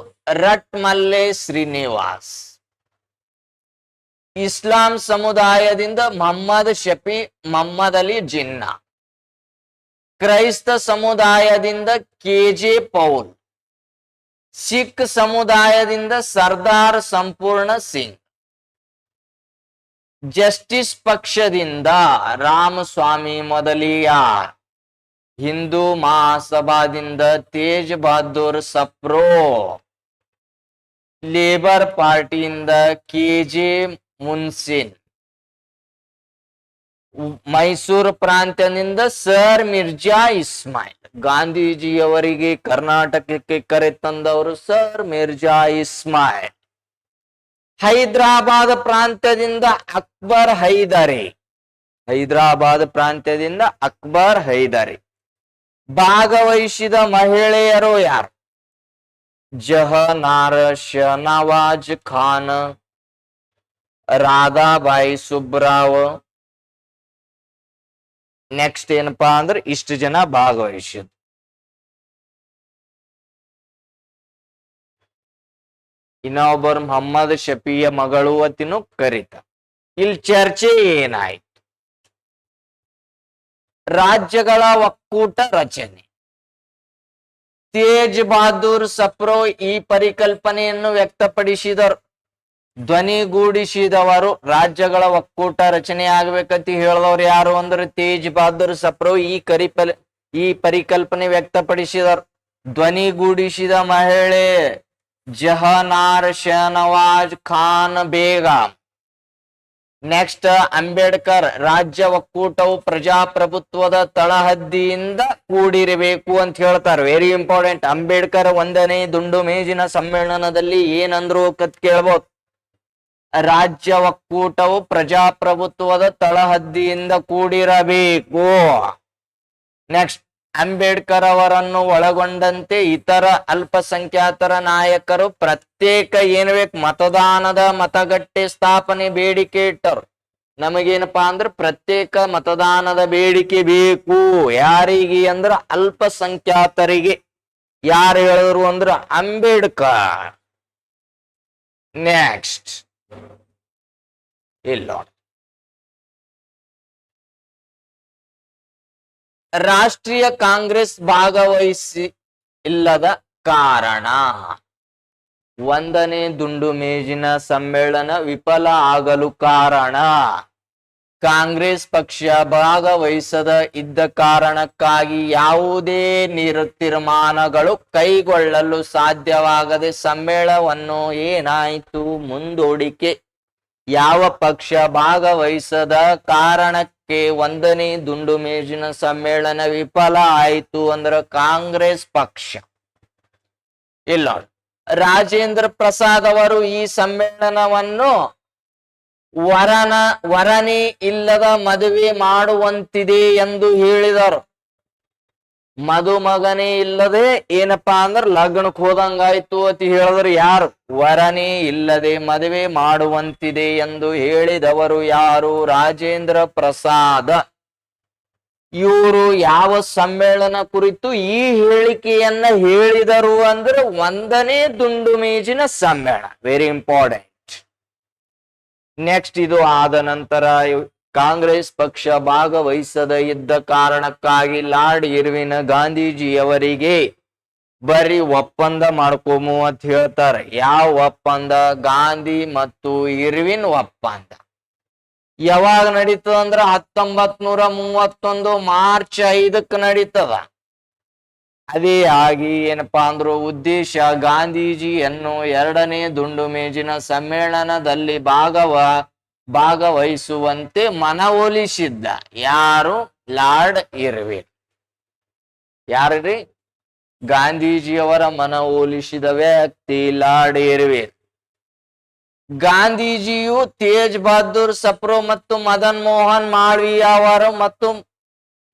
ರಟ್ಮಲ್ಲೆ ಶ್ರೀನಿವಾಸ್. ಇಸ್ಲಾಂ ಸಮುದಾಯದಿಂದ ಮೊಹಮ್ಮದ್ ಶಫಿ, ಮೊಹಮ್ಮದ್ ಅಲಿ ಜಿನ್ನಾ. ಕ್ರೈಸ್ತ ಸಮುದಾಯದಿಂದ ಕೆಜೆ ಪೌಲ್. ಸಿಖ್ ಸಮುದಾಯದಿಂದ ಸರ್ದಾರ್ ಸಂಪೂರ್ಣ ಸಿಂಗ್. ಜಸ್ಟಿಸ್ ಪಕ್ಷದಿಂದ ರಾಮಸ್ವಾಮಿ ಮೊದಲಿಯಾರ್. ಹಿಂದೂ ಮಹಾಸಭಾದಿಂದ ತೇಜ್ ಬಹದ್ದೂರ್ ಸಪ್ರೋ. ಲೇಬರ್ ಪಾರ್ಟಿಯಿಂದ ಕೆಜೆ ಮುನ್ಸಿನ್. ಮೈಸೂರು ಪ್ರಾಂತ್ಯದಿಂದ ಸರ್ ಮಿರ್ಜಾ ಇಸ್ಮಾಯಿಲ್. ಗಾಂಧೀಜಿಯವರಿಗೆ ಕರ್ನಾಟಕಕ್ಕೆ ಕರೆತಂದವರು ಸರ್ ಮಿರ್ಜಾ ಇಸ್ಮಾಯಿಲ್. ಹೈದರಾಬಾದ್ ಪ್ರಾಂತ್ಯದಿಂದ ಅಕ್ಬರ್ ಹೈದರಿ. ಹೈದರಾಬಾದ್ ಪ್ರಾಂತ್ಯದಿಂದ ಅಕ್ಬರ್ ಹೈದರಿ. ಭಾಗವಹಿಸಿದ ಮಹಿಳೆಯರು ಯಾರು? ಜಹನಾರ ಶನವಾಜ್ ಖಾನ್, ರಾಧಾಬಾಯಿ ಸುಬ್ರಾವ್. ನೆಕ್ಸ್ಟ್ ಏನಪ್ಪಾ ಅಂದ್ರೆ ಇಷ್ಟು ಜನ ಭಾಗವಹಿಸಿದ್ರು. ಇನ್ನೊಬ್ಬರು ಮೊಹಮ್ಮದ್ ಶಫಿಯ ಮಗಳು ಅತಿನೂ ಕರೀತ. ಇಲ್ಲಿ ಚರ್ಚೆ ಏನಾಯ್ತು? ರಾಜ್ಯಗಳ ಒಕ್ಕೂಟ ರಚನೆ. ತೇಜ್ ಬಹದ್ದೂರ್ ಸಪ್ರೋ ಈ ಪರಿಕಲ್ಪನೆಯನ್ನು ವ್ಯಕ್ತಪಡಿಸಿದರು. ಧ್ವನಿಗೂಡಿಸಿದವರು, ರಾಜ್ಯಗಳ ಒಕ್ಕೂಟ ರಚನೆ ಆಗ್ಬೇಕಂತ ಹೇಳಿದವರು ಯಾರು ಅಂದ್ರೆ ತೇಜ್ ಬಹದ್ದೂರ್ ಸಪ್ರೋ ಈ ಪರಿಕಲ್ಪನೆ ವ್ಯಕ್ತಪಡಿಸಿದರು. ಧ್ವನಿಗೂಡಿಸಿದ ಮಹಿಳೆ ಜಹನಾರ್ ಶನವಾಜ್ ಖಾನ್ ಬೇಗಂ. ನೆಕ್ಸ್ಟ್ ಅಂಬೇಡ್ಕರ್, ರಾಜ್ಯ ಒಕ್ಕೂಟವು ಪ್ರಜಾಪ್ರಭುತ್ವದ ತಳಹದಿಯಿಂದ ಕೂಡಿರಬೇಕು ಅಂತ ಹೇಳ್ತಾರೆ. Very important. ಅಂಬೇಡ್ಕರ್ 1ನೇ ದುಂಡು ಮೇಜಿನ ಸಮ್ಮೇಳನದಲ್ಲಿ ಏನಂದ್ರು ಕತ್ ಕೇಳ್ಬೋದು. ರಾಜ್ಯ ಒಕ್ಕೂಟವು ಪ್ರಜಾಪ್ರಭುತ್ವದ ತಳಹದಿಯಿಂದ ಕೂಡಿರಬೇಕು. ನೆಕ್ಸ್ಟ್ ಅಂಬೇಡ್ಕರ್ ಅವರನ್ನು ಒಳಗೊಂಡಂತೆ ಇತರ ಅಲ್ಪಸಂಖ್ಯಾತರ ನಾಯಕರು ಪ್ರತ್ಯೇಕ ಏನ್ಬೇಕು ಮತದಾನದ ಮತಗಟ್ಟೆ ಸ್ಥಾಪನೆ ಬೇಡಿಕೆ ಇಟ್ಟರು. ನಮಗೇನಪ್ಪಾ ಅಂದ್ರೆ ಪ್ರತ್ಯೇಕ ಮತದಾನದ ಬೇಡಿಕೆ ಬೇಕು. ಯಾರಿಗೆ ಅಂದ್ರ ಅಲ್ಪಸಂಖ್ಯಾತರಿಗೆ. ಯಾರು ಹೇಳಿದ್ರು ಅಂದ್ರ ಅಂಬೇಡ್ಕರ್. ನೆಕ್ಸ್ಟ್ ಇಲ್ಲ, ರಾಷ್ಟ್ರೀಯ ಕಾಂಗ್ರೆಸ್ ಭಾಗವಹಿಸಿ ಇಲ್ಲದ ಕಾರಣ. 1ನೇ ದುಂಡು ಮೇಜಿನ ಸಮ್ಮೇಳನ ವಿಫಲ ಆಗಲು ಕಾರಣ ಕಾಂಗ್ರೆಸ್ ಪಕ್ಷ ಭಾಗವಹಿಸದ ಇದ್ದ ಕಾರಣಕ್ಕಾಗಿ ಯಾವುದೇ ತೀರ್ಮಾನಗಳು ಕೈಗೊಳ್ಳಲು ಸಾಧ್ಯವಾಗದೆ ಸಮ್ಮೇಳನವನ್ನು ಏನಾಯಿತು ಮುಂದೂಡಿಕೆ. ಯಾವ ಪಕ್ಷ ಭಾಗವಹಿಸದ ಕಾರಣಕ್ಕೆ 1ನೇ ದುಂಡು ಮೇಜಿನ ಸಮ್ಮೇಳನ ವಿಫಲ ಆಯಿತು ಅಂದ್ರೆ ಕಾಂಗ್ರೆಸ್ ಪಕ್ಷ. ಇಲ್ಲ, ರಾಜೇಂದ್ರ ಪ್ರಸಾದ್ ಅವರು ಈ ಸಮ್ಮೇಳನವನ್ನು ವರನೇ ಇಲ್ಲದ ಮದುವೆ ಮಾಡುವಂತಿದೆ ಎಂದು ಹೇಳಿದರು. ಮದುಮಗನೇ ಇಲ್ಲದೆ ಏನಪ್ಪಾ ಅಂದ್ರೆ ಲಗ್ನಕ್ಕೆ ಹೋದಂಗಾಯ್ತು ಅಂತ ಹೇಳಿದ್ರು. ಯಾರು? ವರನೇ ಇಲ್ಲದೆ ಮದುವೆ ಮಾಡುವಂತಿದೆ ಎಂದು ಹೇಳಿದವರು ಯಾರು? ರಾಜೇಂದ್ರ ಪ್ರಸಾದ್. ಇವರು ಯಾವ ಸಮ್ಮೇಳನ ಕುರಿತು ಈ ಹೇಳಿಕೆಯನ್ನ ಹೇಳಿದರು ಅಂದ್ರೆ 1ನೇ ದುಂಡು ಮೇಜಿನ ಸಮ್ಮೇಳನ. Very important. ನೆಕ್ಸ್ಟ್ ಇದು ಆದ ನಂತರ ಕಾಂಗ್ರೆಸ್ ಪಕ್ಷ ಭಾಗವಹಿಸದ ಇದ್ದ ಕಾರಣಕ್ಕಾಗಿ ಲಾರ್ಡ್ ಇರ್ವಿನ್ ಗಾಂಧೀಜಿಯವರಿಗೆ ಬರೀ ಒಪ್ಪಂದ ಮಾಡ್ಕೊಮು ಅಂತ ಹೇಳ್ತಾರೆ. ಯಾವ ಒಪ್ಪಂದ? ಗಾಂಧಿ ಮತ್ತು ಇರ್ವಿನ್ ಒಪ್ಪಂದ. ಯಾವಾಗ ನಡೀತದ ಅಂದ್ರ 1931 ಮಾರ್ಚ್ 5ಕ್ಕೆ ನಡೀತದ. ಅದೇ ಆಗಿ ಏನಪ್ಪಾ ಅಂದ್ರು ಉದ್ದೇಶ ಗಾಂಧೀಜಿಯನ್ನು 2ನೇ ದುಂಡು ಮೇಜಿನ ಸಮ್ಮೇಳನದಲ್ಲಿ ಭಾಗವಹಿಸುವಂತೆ ಮನವೊಲಿಸಿದ್ದ. ಯಾರು? Lord Irwin. ಯಾರ್ರಿ? ಗಾಂಧೀಜಿಯವರ ಮನವೊಲಿಸಿದ ವ್ಯಕ್ತಿ ಲಾರ್ಡ್ ಇರ್ವಿನ್. ಗಾಂಧೀಜಿಯು ತೇಜ್ ಬಹದ್ದೂರ್ ಸಪ್ರೋ ಮತ್ತು ಮದನ್ ಮೋಹನ್ ಮಾಳವೀಯ ಅವರು ಮತ್ತು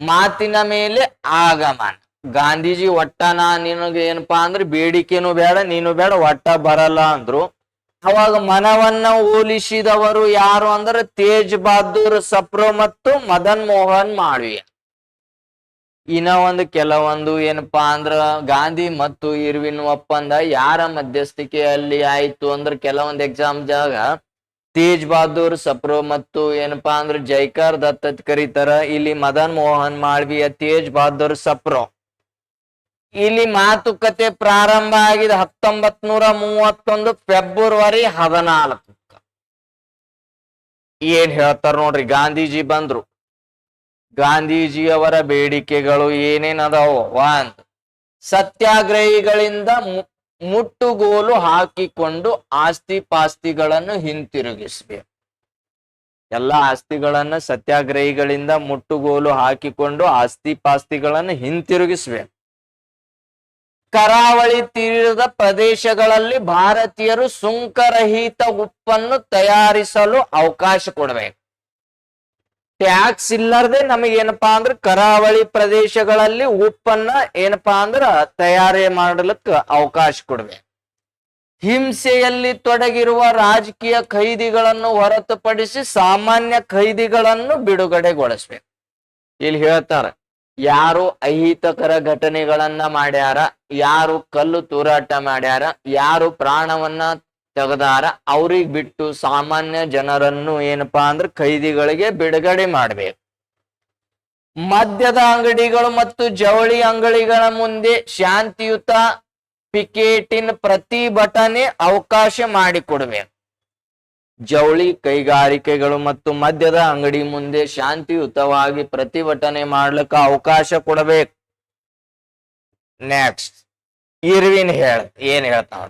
ಮಾತಿನ ಮೇಲೆ ಆಗಮನ. ಗಾಂಧೀಜಿ ಒಟ್ಟ ನಿನಗೆ ಏನಪ್ಪಾ ಅಂದ್ರೆ ಬೇಡಿಕೆನೂ ಬೇಡ, ನೀನು ಬೇಡ, ಒಟ್ಟ ಬರಲ್ಲ ಅಂದ್ರು. ಅವಾಗ ಮನವನ್ನ ಹೋಲಿಸಿದವರು ಯಾರು ಅಂದ್ರೆ ತೇಜ್ ಬಹದ್ದೂರ್ ಸಪ್ರೋ ಮತ್ತು ಮದನ್ ಮೋಹನ್ ಮಾಳವೀಯ. ಇನ್ನ ಕೆಲವೊಂದು ಏನಪ್ಪಾ ಅಂದ್ರ ಗಾಂಧಿ ಮತ್ತು ಇರ್ವಿನ್ ಒಪ್ಪಂದ ಯಾರ ಮಧ್ಯಸ್ಥಿಕೆಯಲ್ಲಿ ಆಯ್ತು ಅಂದ್ರೆ ಕೆಲವೊಂದು ಎಕ್ಸಾಮ್ದಾಗ ತೇಜ್ ಬಹದ್ದೂರ್ ಸಪ್ರೋ ಮತ್ತು ಏನಪ್ಪಾ ಅಂದ್ರೆ ಜೈಕಾರ್ ದತ್ ಅಂತ ಕರೀತಾರ. ಇಲ್ಲಿ ಮದನ್ ಮೋಹನ್ ಮಾಳವೀಯ, ತೇಜ್ ಬಹದ್ದೂರ್ ಸಪ್ರೋ. ಇಲ್ಲಿ ಮಾತುಕತೆ ಪ್ರಾರಂಭ ಆಗಿದೆ 1931 ಫೆಬ್ರವರಿ 14. ಏನ್ ಹೇಳ್ತಾರ ನೋಡ್ರಿ. ಗಾಂಧೀಜಿ ಬಂದ್ರು. ಗಾಂಧೀಜಿಯವರ ಬೇಡಿಕೆಗಳು ಏನೇನದಾವು? 1. ಸತ್ಯಾಗ್ರಹಿಗಳಿಂದ ಮುಟ್ಟುಗೋಲು ಹಾಕಿಕೊಂಡು ಆಸ್ತಿ ಪಾಸ್ತಿಗಳನ್ನು ಹಿಂತಿರುಗಿಸ್ಬೇಕು. ಎಲ್ಲ ಆಸ್ತಿಗಳನ್ನ ಸತ್ಯಾಗ್ರಹಿಗಳಿಂದ ಮುಟ್ಟುಗೋಲು ಹಾಕಿಕೊಂಡು ಆಸ್ತಿ ಪಾಸ್ತಿಗಳನ್ನು ಹಿಂತಿರುಗಿಸ್ಬೇಕು. ಕರಾವಳಿ ತೀರದ ಪ್ರದೇಶಗಳಲ್ಲಿ ಭಾರತೀಯರು ಸುಂಕರಹಿತ ಉಪ್ಪನ್ನು ತಯಾರಿಸಲು ಅವಕಾಶ ಕೊಡಬೇಕು. ಟ್ಯಾಕ್ಸ್ ಇಲ್ಲದೆ ನಮಗೇನಪ್ಪಾ ಅಂದ್ರೆ ಕರಾವಳಿ ಪ್ರದೇಶಗಳಲ್ಲಿ ಉಪ್ಪನ್ನ ಏನಪ್ಪಾ ಅಂದ್ರ ತಯಾರಿ ಮಾಡಲಿಕ್ಕೆ ಅವಕಾಶ ಕೊಡ್ಬೇಕು. ಹಿಂಸೆಯಲ್ಲಿ ತೊಡಗಿರುವ ರಾಜಕೀಯ ಖೈದಿಗಳನ್ನು ಹೊರತುಪಡಿಸಿ ಸಾಮಾನ್ಯ ಖೈದಿಗಳನ್ನು ಬಿಡುಗಡೆಗೊಳಿಸ್ಬೇಕು. ಇಲ್ಲಿ ಹೇಳ್ತಾರ, ಯಾರು ಅಹಿತಕರ ಘಟನೆಗಳನ್ನ ಮಾಡ್ಯಾರ, ಯಾರು ಕಲ್ಲು ತೂರಾಟ ಮಾಡ್ಯಾರ, ಯಾರು ಪ್ರಾಣವನ್ನ ತೆಗೆದಾರ, ಅವ್ರಿಗೆ ಬಿಟ್ಟು ಸಾಮಾನ್ಯ ಜನರನ್ನು ಏನಪ್ಪಾ ಅಂದ್ರೆ ಖೈದಿಗಳಿಗೆ ಬಿಡುಗಡೆ ಮಾಡ್ಬೇಕು. ಮದ್ಯದ ಅಂಗಡಿಗಳು ಮತ್ತು ಜವಳಿ ಅಂಗಡಿಗಳ ಮುಂದೆ ಶಾಂತಿಯುತ ಪಿಕೆಟಿನ್ ಪ್ರತಿಭಟನೆ ಅವಕಾಶ ಮಾಡಿಕೊಡ್ಬೇಕು. ಜವಳಿ ಕೈಗಾರಿಕೆಗಳು ಮತ್ತು ಮದ್ಯದ ಅಂಗಡಿ ಮುಂದೆ ಶಾಂತಿಯುತವಾಗಿ ಪ್ರತಿಭಟನೆ ಮಾಡ್ಲಿಕ್ಕೆ ಅವಕಾಶ ಕೊಡಬೇಕು. ನೆಕ್ಸ್ಟ್ ಇರ್ವಿನ್ ಏನ್ ಹೇಳ್ತಾವ,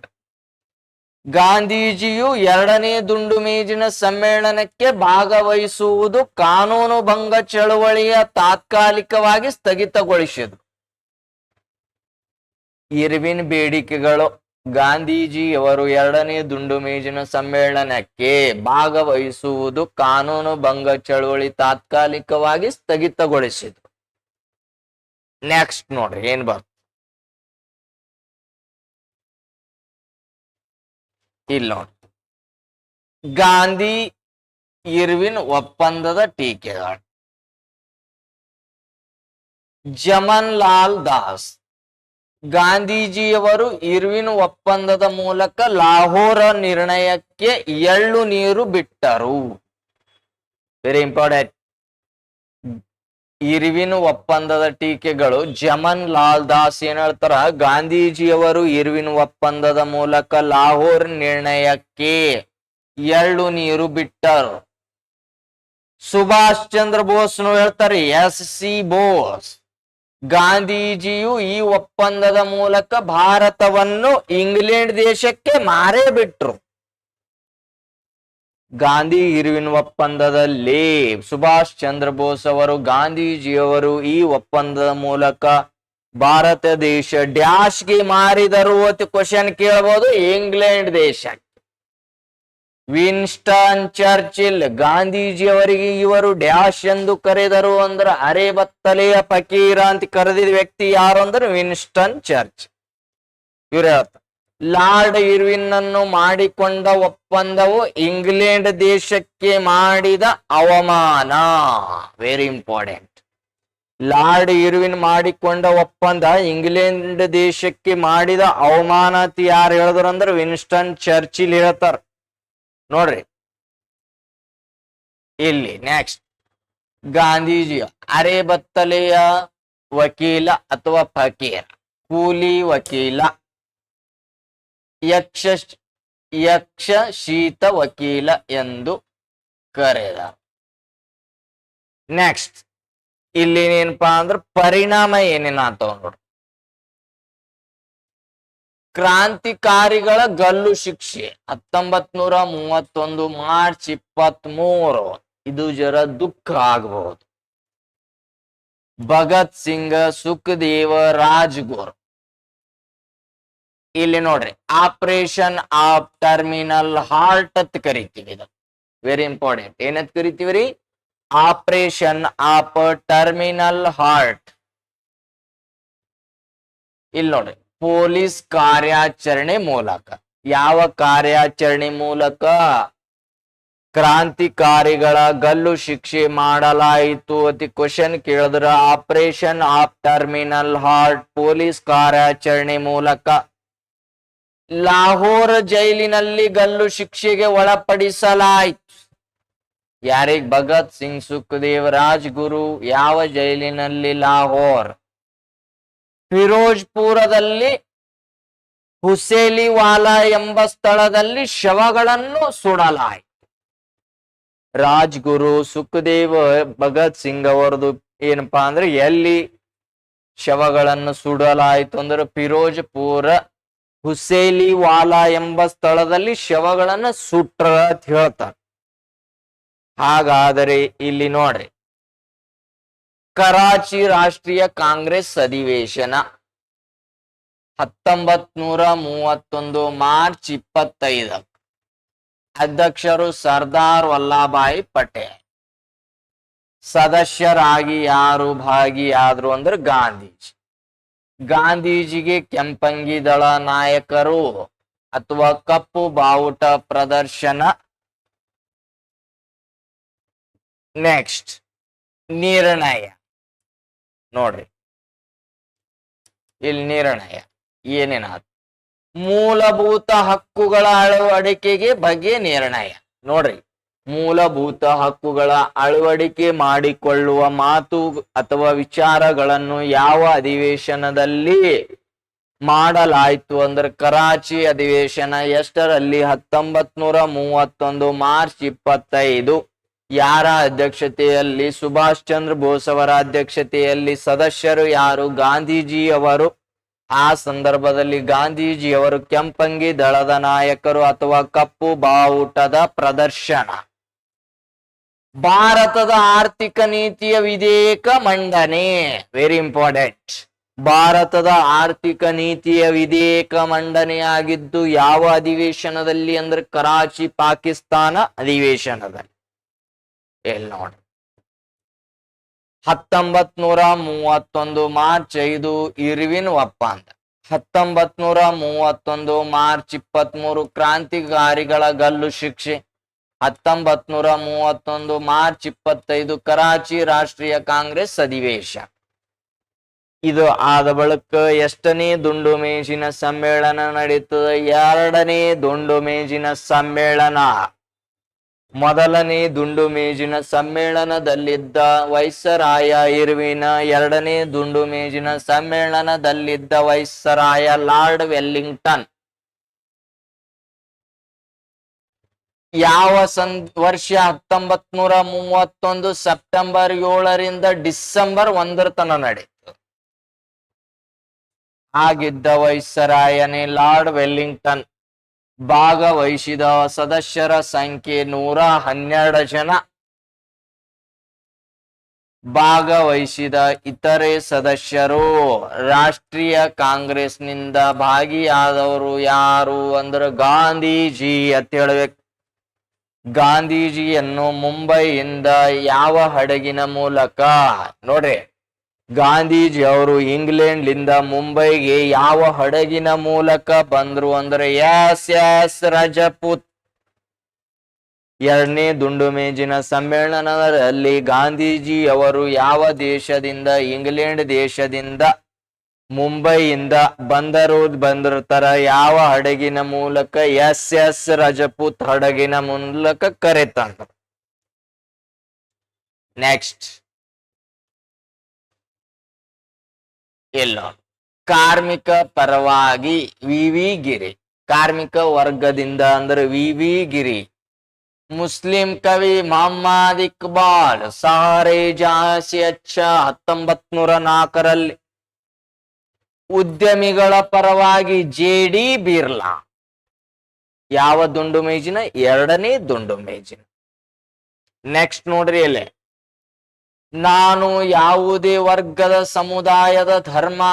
ಗಾಂಧೀಜಿಯು 2ನೇ ದುಂಡು ಮೇಜಿನ ಸಮ್ಮೇಳನಕ್ಕೆ ಭಾಗವಹಿಸುವುದು ಕಾನೂನು ಭಂಗ ಚಳವಳಿಯ ತಾತ್ಕಾಲಿಕವಾಗಿ ಸ್ಥಗಿತಗೊಳಿಸಿದ್ರು. ಇರ್ವಿನ್ ಬೇಡಿಕೆಗಳು, ಗಾಂಧೀಜಿಯವರು 2ನೇ ದುಂಡು ಮೇಜಿನ ಸಮ್ಮೇಳನಕ್ಕೆ ಭಾಗವಹಿಸುವುದು ಕಾನೂನು ಭಂಗ ಚಳವಳಿ ತಾತ್ಕಾಲಿಕವಾಗಿ ಸ್ಥಗಿತಗೊಳಿಸಿದ್ರು. ನೆಕ್ಸ್ಟ್ ನೋಡ್ರಿ ಏನ್ ಬರ್ತ ಇಲ್ಲಿ ನೋಡಿ, ಗಾಂಧಿ ಇರ್ವಿನ್ ಒಪ್ಪಂದದ ಟೀಕೆಗಳು. ಜಮನ್ ಲಾಲ್ ದಾಸ್, ಗಾಂಧೀಜಿಯವರು ಇರ್ವಿನ್ ಒಪ್ಪಂದದ ಮೂಲಕ ಲಾಹೋರ ನಿರ್ಣಯಕ್ಕೆ ಎಳ್ಳು ನೀರು ಬಿಟ್ಟರು. Very important. ಇರ್ವಿನ್ ಒಪ್ಪಂದದ ಟೀಕೆಗಳು. ಜಮನ್ ಲಾಲ್ ದಾಸ್ ಏನ್ ಹೇಳ್ತಾರ, ಗಾಂಧೀಜಿಯವರು ಇರ್ವಿನ್ ಒಪ್ಪಂದದ ಮೂಲಕ ಲಾಹೋರ್ ನಿರ್ಣಯಕ್ಕೆ ಎಳ್ಳು ನೀರು ಬಿಟ್ಟರು. ಸುಭಾಷ್ ಚಂದ್ರ ಬೋಸ್ನು ಹೇಳ್ತಾರೆ, ಎಸ್.ಸಿ. ಬೋಸ್, ಗಾಂಧೀಜಿಯು ಈ ಒಪ್ಪಂದದ ಮೂಲಕ ಭಾರತವನ್ನು ಇಂಗ್ಲೆಂಡ್ ದೇಶಕ್ಕೆ ಮಾರೇ ಬಿಟ್ರು. ಗಾಂಧಿ ಇರ್ವಿನ್ ಒಪ್ಪಂದದಲ್ಲಿ ಸುಭಾಷ್ ಚಂದ್ರ ಬೋಸ್ ಅವರು, ಗಾಂಧೀಜಿಯವರು ಈ ಒಪ್ಪಂದದ ಮೂಲಕ ಭಾರತ ದೇಶ ಡ್ಯಾಶ್ಗೆ ಮಾರಿದರು ಅಂತ ಕ್ವಶನ್ ಕೇಳಬಹುದು. ಇಂಗ್ಲೆಂಡ್ ದೇಶಕ್ಕೆ. ವಿನ್ಸ್ಟನ್ ಚರ್ಚಿಲ್, ಗಾಂಧೀಜಿಯವರಿಗೆ ಇವರು ಡ್ಯಾಶ್ ಎಂದು ಕರೆದರು ಅಂದ್ರೆ ಅರೆ ಬತ್ತಲೆಯ ಫಕೀರ ಅಂತ ಕರೆದಿದ ವ್ಯಕ್ತಿ ಯಾರು ಅಂದ್ರೆ ವಿನ್ಸ್ಟನ್ ಚರ್ಚ್. ಇವ್ರು ಹೇಳ್ತಾರೆ, ಲಾರ್ಡ್ ಇರ್ವಿನ್ ಅನ್ನು ಮಾಡಿಕೊಂಡ ಒಪ್ಪಂದವು ಇಂಗ್ಲೆಂಡ್ ದೇಶಕ್ಕೆ ಮಾಡಿದ ಅವಮಾನ. Very important. ಲಾರ್ಡ್ ಇರ್ವಿನ್ ಮಾಡಿಕೊಂಡ ಒಪ್ಪಂದ ಇಂಗ್ಲೆಂಡ್ ದೇಶಕ್ಕೆ ಮಾಡಿದ ಅವಮಾನ ಅಂತ ಯಾರು ಹೇಳಿದ್ರು ಅಂದ್ರೆ ವಿನ್ಸ್ಟನ್ ಚರ್ಚಿಲ್ ಹೇಳ್ತಾರ. ನೋಡ್ರಿ ಇಲ್ಲಿ ನೆಕ್ಸ್ಟ್, ಗಾಂಧೀಜಿ ಅರೆ ಬತ್ತಲೆಯ ವಕೀಲ ಅಥವಾ ಫಕೀರ, ಕೂಲಿ ವಕೀಲ, ಯಕ್ಷ ಶೀತ ವಕೀಲ ಎಂದು ಕರೆದ. ನೆಕ್ಸ್ಟ್ ಇಲ್ಲಿ ಏನಪ್ಪಾ ಅಂದ್ರೆ ಪರಿಣಾಮ ಏನೇನಾಗ್ತಾವ ನೋಡ್ರಿ. ಕ್ರಾಂತಿಕಾರಿಗಳ ಗಲ್ಲು ಶಿಕ್ಷೆ 1931 ಮಾರ್ಚ್ 23. ಇದು ಜರ ದುಃಖ ಆಗಬಹುದು. ಭಗತ್ ಸಿಂಗ್, ಸುಖದೇವ, ರಾಜ್ಗುರು. ಇಲ್ಲಿ ನೋಡ್ರಿ, ಆಪರೇಷನ್ ಆಫ್ ಟರ್ಮಿನಲ್ ಹಾರ್ಟ್ ಅಂತ ಕರಿತೀವಿ. ಇದು ವೆರಿ ಇಂಪಾರ್ಟೆಂಟ್. ಏನಂತ ಕರಿತೀವಿ ರೀ? Operation of terminal heart. ಇಲ್ಲಿ ನೋಡ್ರಿ, ಪೊಲೀಸ್ ಕಾರ್ಯಾಚರಣೆ ಮೂಲಕ. ಯಾವ ಕಾರ್ಯಾಚರಣೆ ಮೂಲಕ ಕ್ರಾಂತಿಕಾರಿಗಳ ಗಲ್ಲು ಶಿಕ್ಷೆ ಮಾಡಲಾಯಿತು ಅಂತ ಕ್ವಶನ್ ಕೇಳಿದ್ರ operation of terminal heart police ಕಾರ್ಯಾಚರಣೆ ಮೂಲಕ. ಲಾಹೋರ್ ಜೈಲಿನಲ್ಲಿ ಗಲ್ಲು ಶಿಕ್ಷೆಗೆ ಒಳಪಡಿಸಲಾಯಿತು. ಯಾರಿಗ್? ಭಗತ್ ಸಿಂಗ್, ಸುಖದೇವ್, ರಾಜ್ಗುರು. ಯಾವ ಜೈಲಿನಲ್ಲಿ? ಲಾಹೋರ್. ಫಿರೋಜ್ಪುರದಲ್ಲಿ ಹುಸೇಲಿವಾಲಾ ಎಂಬ ಸ್ಥಳದಲ್ಲಿ ಶವಗಳನ್ನು ಸುಡಲಾಯಿತು. ರಾಜ್ಗುರು, ಸುಖದೇವ್, ಭಗತ್ ಸಿಂಗ್ ಅವರದು ಏನಪ್ಪಾ ಅಂದ್ರೆ ಎಲ್ಲಿ ಶವಗಳನ್ನು ಸುಡಲಾಯಿತು ಅಂದ್ರೆ ಫಿರೋಜ್ಪುರ ಹುಸೇಲಿವಾಲಾ ಎಂಬ ಸ್ಥಳದಲ್ಲಿ ಶವಗಳನ್ನ ಸುಟ್ರ ಅಂತ ಹೇಳ್ತಾರೆ. ಹಾಗಾದರೆ ಇಲ್ಲಿ ನೋಡ್ರಿ, ಕರಾಚಿ ರಾಷ್ಟ್ರೀಯ ಕಾಂಗ್ರೆಸ್ ಅಧಿವೇಶನ 1931 ಮಾರ್ಚ್ 25. ಅಧ್ಯಕ್ಷರು ಸರ್ದಾರ್ ವಲ್ಲಭಾಯಿ ಪಟೇಲ್. ಸದಸ್ಯರಾಗಿ ಯಾರು ಭಾಗಿಯಾದ್ರು ಅಂದ್ರೆ ಗಾಂಧೀಜಿ. ಗಾಂಧೀಜಿಗೆ ಕೆಂಪಂಗಿ ದಳ ನಾಯಕರು ಅಥವಾ ಕಪ್ಪು ಬಾವುಟ ಪ್ರದರ್ಶನ. ನೆಕ್ಸ್ಟ್ ನಿರ್ಣಯ. ನೋಡ್ರಿ ಇಲ್ಲಿ ನಿರ್ಣಯ ಏನೇನಾದ್ರು ಮೂಲಭೂತ ಹಕ್ಕುಗಳ ಅಳವಡಿಕೆಗೆ ಬಗ್ಗೆ ನಿರ್ಣಯ. ನೋಡ್ರಿ ಮೂಲಭೂತ ಹಕ್ಕುಗಳ ಅಳವಡಿಕೆ ಮಾಡಿಕೊಳ್ಳುವ ಮಾತು ಅಥವಾ ವಿಚಾರಗಳನ್ನು ಯಾವ ಅಧಿವೇಶನದಲ್ಲಿ ಮಾಡಲಾಯ್ತು ಅಂದ್ರೆ ಕರಾಚಿ ಅಧಿವೇಶನ ಎಷ್ಟರಲ್ಲಿ? 1931 ಮಾರ್ಚ್ 25. ಯಾರ ಅಧ್ಯಕ್ಷತೆಯಲ್ಲಿ? ಸುಭಾಷ್ ಚಂದ್ರ ಬೋಸ್ ಅವರ ಅಧ್ಯಕ್ಷತೆಯಲ್ಲಿ. ಸದಸ್ಯರು ಯಾರು? ಗಾಂಧೀಜಿಯವರು. ಆ ಸಂದರ್ಭದಲ್ಲಿ ಗಾಂಧೀಜಿಯವರು ಕೆಂಪಂಗಿ ದಳದ ನಾಯಕರು ಅಥವಾ ಕಪ್ಪು ಬಾವುಟದ ಪ್ರದರ್ಶನ. ಭಾರತದ ಆರ್ಥಿಕ ನೀತಿಯ ವಿಧೇಯಕ ಮಂಡನೆ. Very important. ಭಾರತದ ಆರ್ಥಿಕ ನೀತಿಯ ವಿಧೇಯಕ ಮಂಡನೆಯಾಗಿದ್ದು ಯಾವ ಅಧಿವೇಶನದಲ್ಲಿ ಅಂದ್ರೆ ಕರಾಚಿ ಪಾಕಿಸ್ತಾನ ಅಧಿವೇಶನದಲ್ಲಿ. ಎಲ್ಲಿ ನೋಡಿ 1931 ಮಾರ್ಚ್ 5 ಇರ್ವಿನ್ ಒಪ್ಪಂದ. 1931 ಮಾರ್ಚ್ 23 ಕ್ರಾಂತಿಕಾರಿಗಳ ಗಲ್ಲು ಶಿಕ್ಷೆ. 1931 ಮಾರ್ಚ್ 25 ಕರಾಚಿ ರಾಷ್ಟ್ರೀಯ ಕಾಂಗ್ರೆಸ್ ಅಧಿವೇಶನ. ಇದು ಆದ ಬಳಿಕ ಎಷ್ಟನೇ ದುಂಡು ಮೇಜಿನ ಸಮ್ಮೇಳನ ನಡೀತದೆ? 2ನೇ ದುಂಡು ಮೇಜಿನ ಸಮ್ಮೇಳನ. ಮೊದಲನೇ ದುಂಡು ಮೇಜಿನ ಸಮ್ಮೇಳನದಲ್ಲಿದ್ದ ವೈಸರಾಯ ಇರ್ವಿನ್. 2ನೇ ದುಂಡು ಮೇಜಿನ ಸಮ್ಮೇಳನದಲ್ಲಿದ್ದ ವೈಸರಾಯ ಲಾರ್ಡ್ ವೆಲ್ಲಿಂಗ್ಟನ್. ಯಾವ ವರ್ಷ? 1931 ಸೆಪ್ಟೆಂಬರ್ 7ರಿಂದ ಡಿಸೆಂಬರ್ 1 ತನಕ ನಡೀತು. ಆಗಿದ್ದ ವೈಸರಾಯನೇ ಲಾರ್ಡ್ ವೆಲ್ಲಿಂಗ್ಟನ್. ಭಾಗವಹಿಸಿದ ಸದಸ್ಯರ ಸಂಖ್ಯೆ 112 ಜನ. ಭಾಗವಹಿಸಿದ ಇತರೆ ಸದಸ್ಯರು ರಾಷ್ಟ್ರೀಯ ಕಾಂಗ್ರೆಸ್ನಿಂದ ಭಾಗಿಯಾದವರು ಯಾರು ಅಂದ್ರೆ ಗಾಂಧೀಜಿ ಅಂತ ಹೇಳ್ಬೇಕು. ಗಾಂಧೀಜಿಯನ್ನು ಮುಂಬೈಯಿಂದ ಯಾವ ಹಡಗಿನ ಮೂಲಕ? ನೋಡ್ರಿ ಗಾಂಧೀಜಿ ಅವರು ಇಂಗ್ಲೆಂಡ್ಲಿಂದ ಮುಂಬೈಗೆ ಯಾವ ಹಡಗಿನ ಮೂಲಕ ಬಂದ್ರು ಅಂದ್ರೆ ಎಸ್ ರಜಪೂತ್. 2ನೇ ದುಂಡು ಮೇಜಿನ ಸಮ್ಮೇಳನದಲ್ಲಿ ಗಾಂಧೀಜಿ ಅವರು ಯಾವ ದೇಶದಿಂದ? ಇಂಗ್ಲೆಂಡ್ ದೇಶದಿಂದ ಮುಂಬೈಯಿಂದ ಬಂದಿರ್ತಾರ. ಯಾವ ಹಡಗಿನ ಮೂಲಕ? ಎಸ್ ರಜಪೂತ್ ಹಡಗಿನ ಮೂಲಕ ಕರೆತಂದ. ನೆಕ್ಸ್ಟ್ ಇಲ್ಲ ಕಾರ್ಮಿಕ ಪರವಾಗಿ ವಿ ಗಿರಿ. ಕಾರ್ಮಿಕ ವರ್ಗದಿಂದ ಅಂದ್ರೆ ವಿ ಗಿರಿ. ಮುಸ್ಲಿಂ ಕವಿ ಮೊಹಮ್ಮದ್ ಇಕ್ಬಾಲ್. ಸಹಾರೆ ಜಾಸಿ ಅಚ್ಚ 1904ರಲ್ಲಿ. ಉದ್ಯಮಿಗಳ ಪರವಾಗಿ ಜೆ.ಡಿ. ಬಿರ್ಲಾ. ಯಾವ ದುಂಡು ಮೇಜಿನ? 2ನೇ ದುಂಡು ಮೇಜಿನ. ನೆಕ್ಸ್ಟ್ ನೋಡ್ರಿ ಅಲ್ಲೇ ನಾನು ಯಾವುದೇ ವರ್ಗದ, ಸಮುದಾಯದ, ಧರ್ಮ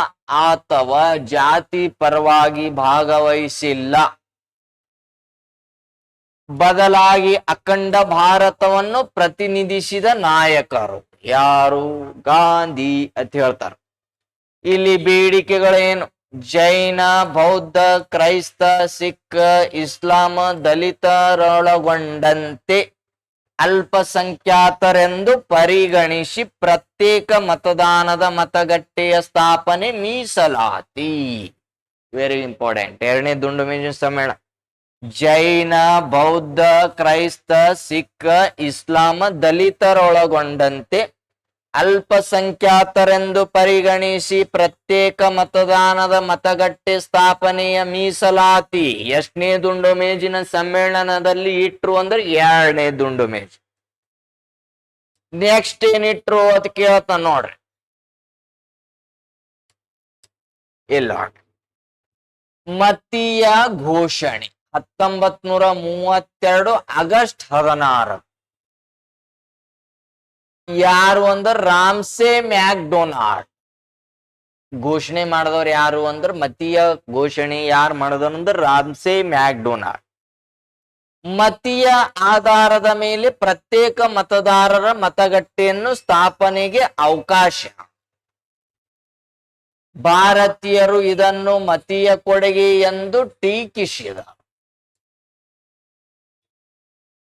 ಅಥವಾ ಜಾತಿ ಪರವಾಗಿ ಭಾಗವಹಿಸಿಲ್ಲ. ಬದಲಾಗಿ ಅಖಂಡ ಭಾರತವನ್ನು ಪ್ರತಿನಿಧಿಸಿದ ನಾಯಕರು ಯಾರು? ಗಾಂಧಿ ಅಂತ ಹೇಳ್ತಾರೆ. ಇಲ್ಲಿ ಬೇಡಿಕೆಗಳೇನು? ಜೈನ, ಬೌದ್ಧ, ಕ್ರೈಸ್ತ, ಸಿಖ್, ಇಸ್ಲಾಂ, ದಲಿತರೊಳಗೊಂಡಂತೆ ಅಲ್ಪಸಂಖ್ಯಾತರೆಂದು ಪರಿಗಣಿಸಿ ಪ್ರತ್ಯೇಕ ಮತದಾನದ ಮತಗಟ್ಟೆಯ ಸ್ಥಾಪನೆ, ಮೀಸಲಾತಿ. Very important. 2ನೇ ದುಂಡು ಮೇಜಿನ ಸಮ್ಮೇಳನ. ಜೈನ, ಬೌದ್ಧ, ಕ್ರೈಸ್ತ, ಸಿಖ್, ಇಸ್ಲಾಂ, ದಲಿತರೊಳಗೊಂಡಂತೆ ಅಲ್ಪಸಂಖ್ಯಾತರೆಂದು ಪರಿಗಣಿಸಿ ಪ್ರತ್ಯೇಕ ಮತದಾನದ ಮತಗಟ್ಟೆ ಸ್ಥಾಪನೆಯ ಮೀಸಲಾತಿ ಎಷ್ಟನೇ ದುಂಡು ಮೇಜಿನ ಸಮ್ಮೇಳನದಲ್ಲಿ ಇಟ್ರು ಅಂದ್ರೆ 2ನೇ ದುಂಡು ಮೇಜು. ನೆಕ್ಸ್ಟ್ ಏನಿಟ್ರು ಅದ್ ಕೇಳ್ತ ನೋಡ್ರಿ. ಇಲ್ಲ ಮತೀಯ ಘೋಷಣೆ 1932 ಆಗಸ್ಟ್ 16. ಯಾರು ಅಂದ್ರೆ ರಾಮ್ಸೆ ಮ್ಯಾಕ್ಡೊನಾಲ್ಡ್. ಘೋಷಣೆ ಮಾಡಿದವ್ರು ಯಾರು ಅಂದ್ರೆ ಮತೀಯ ಘೋಷಣೆ ಯಾರು ಮಾಡಿದವರು ಅಂದ್ರೆ ರಾಮ್ಸೆ ಮ್ಯಾಕ್ಡೊನಾಲ್ಡ್. ಮತೀಯ ಆಧಾರದ ಮೇಲೆ ಪ್ರತ್ಯೇಕ ಮತದಾರರ ಮತಗಟ್ಟೆಯನ್ನು ಸ್ಥಾಪನೆಗೆ ಅವಕಾಶ. ಭಾರತೀಯರು ಇದನ್ನು ಮತೀಯ ಕೊಡುಗೆ ಎಂದು ಟೀಕಿಸಿದರು.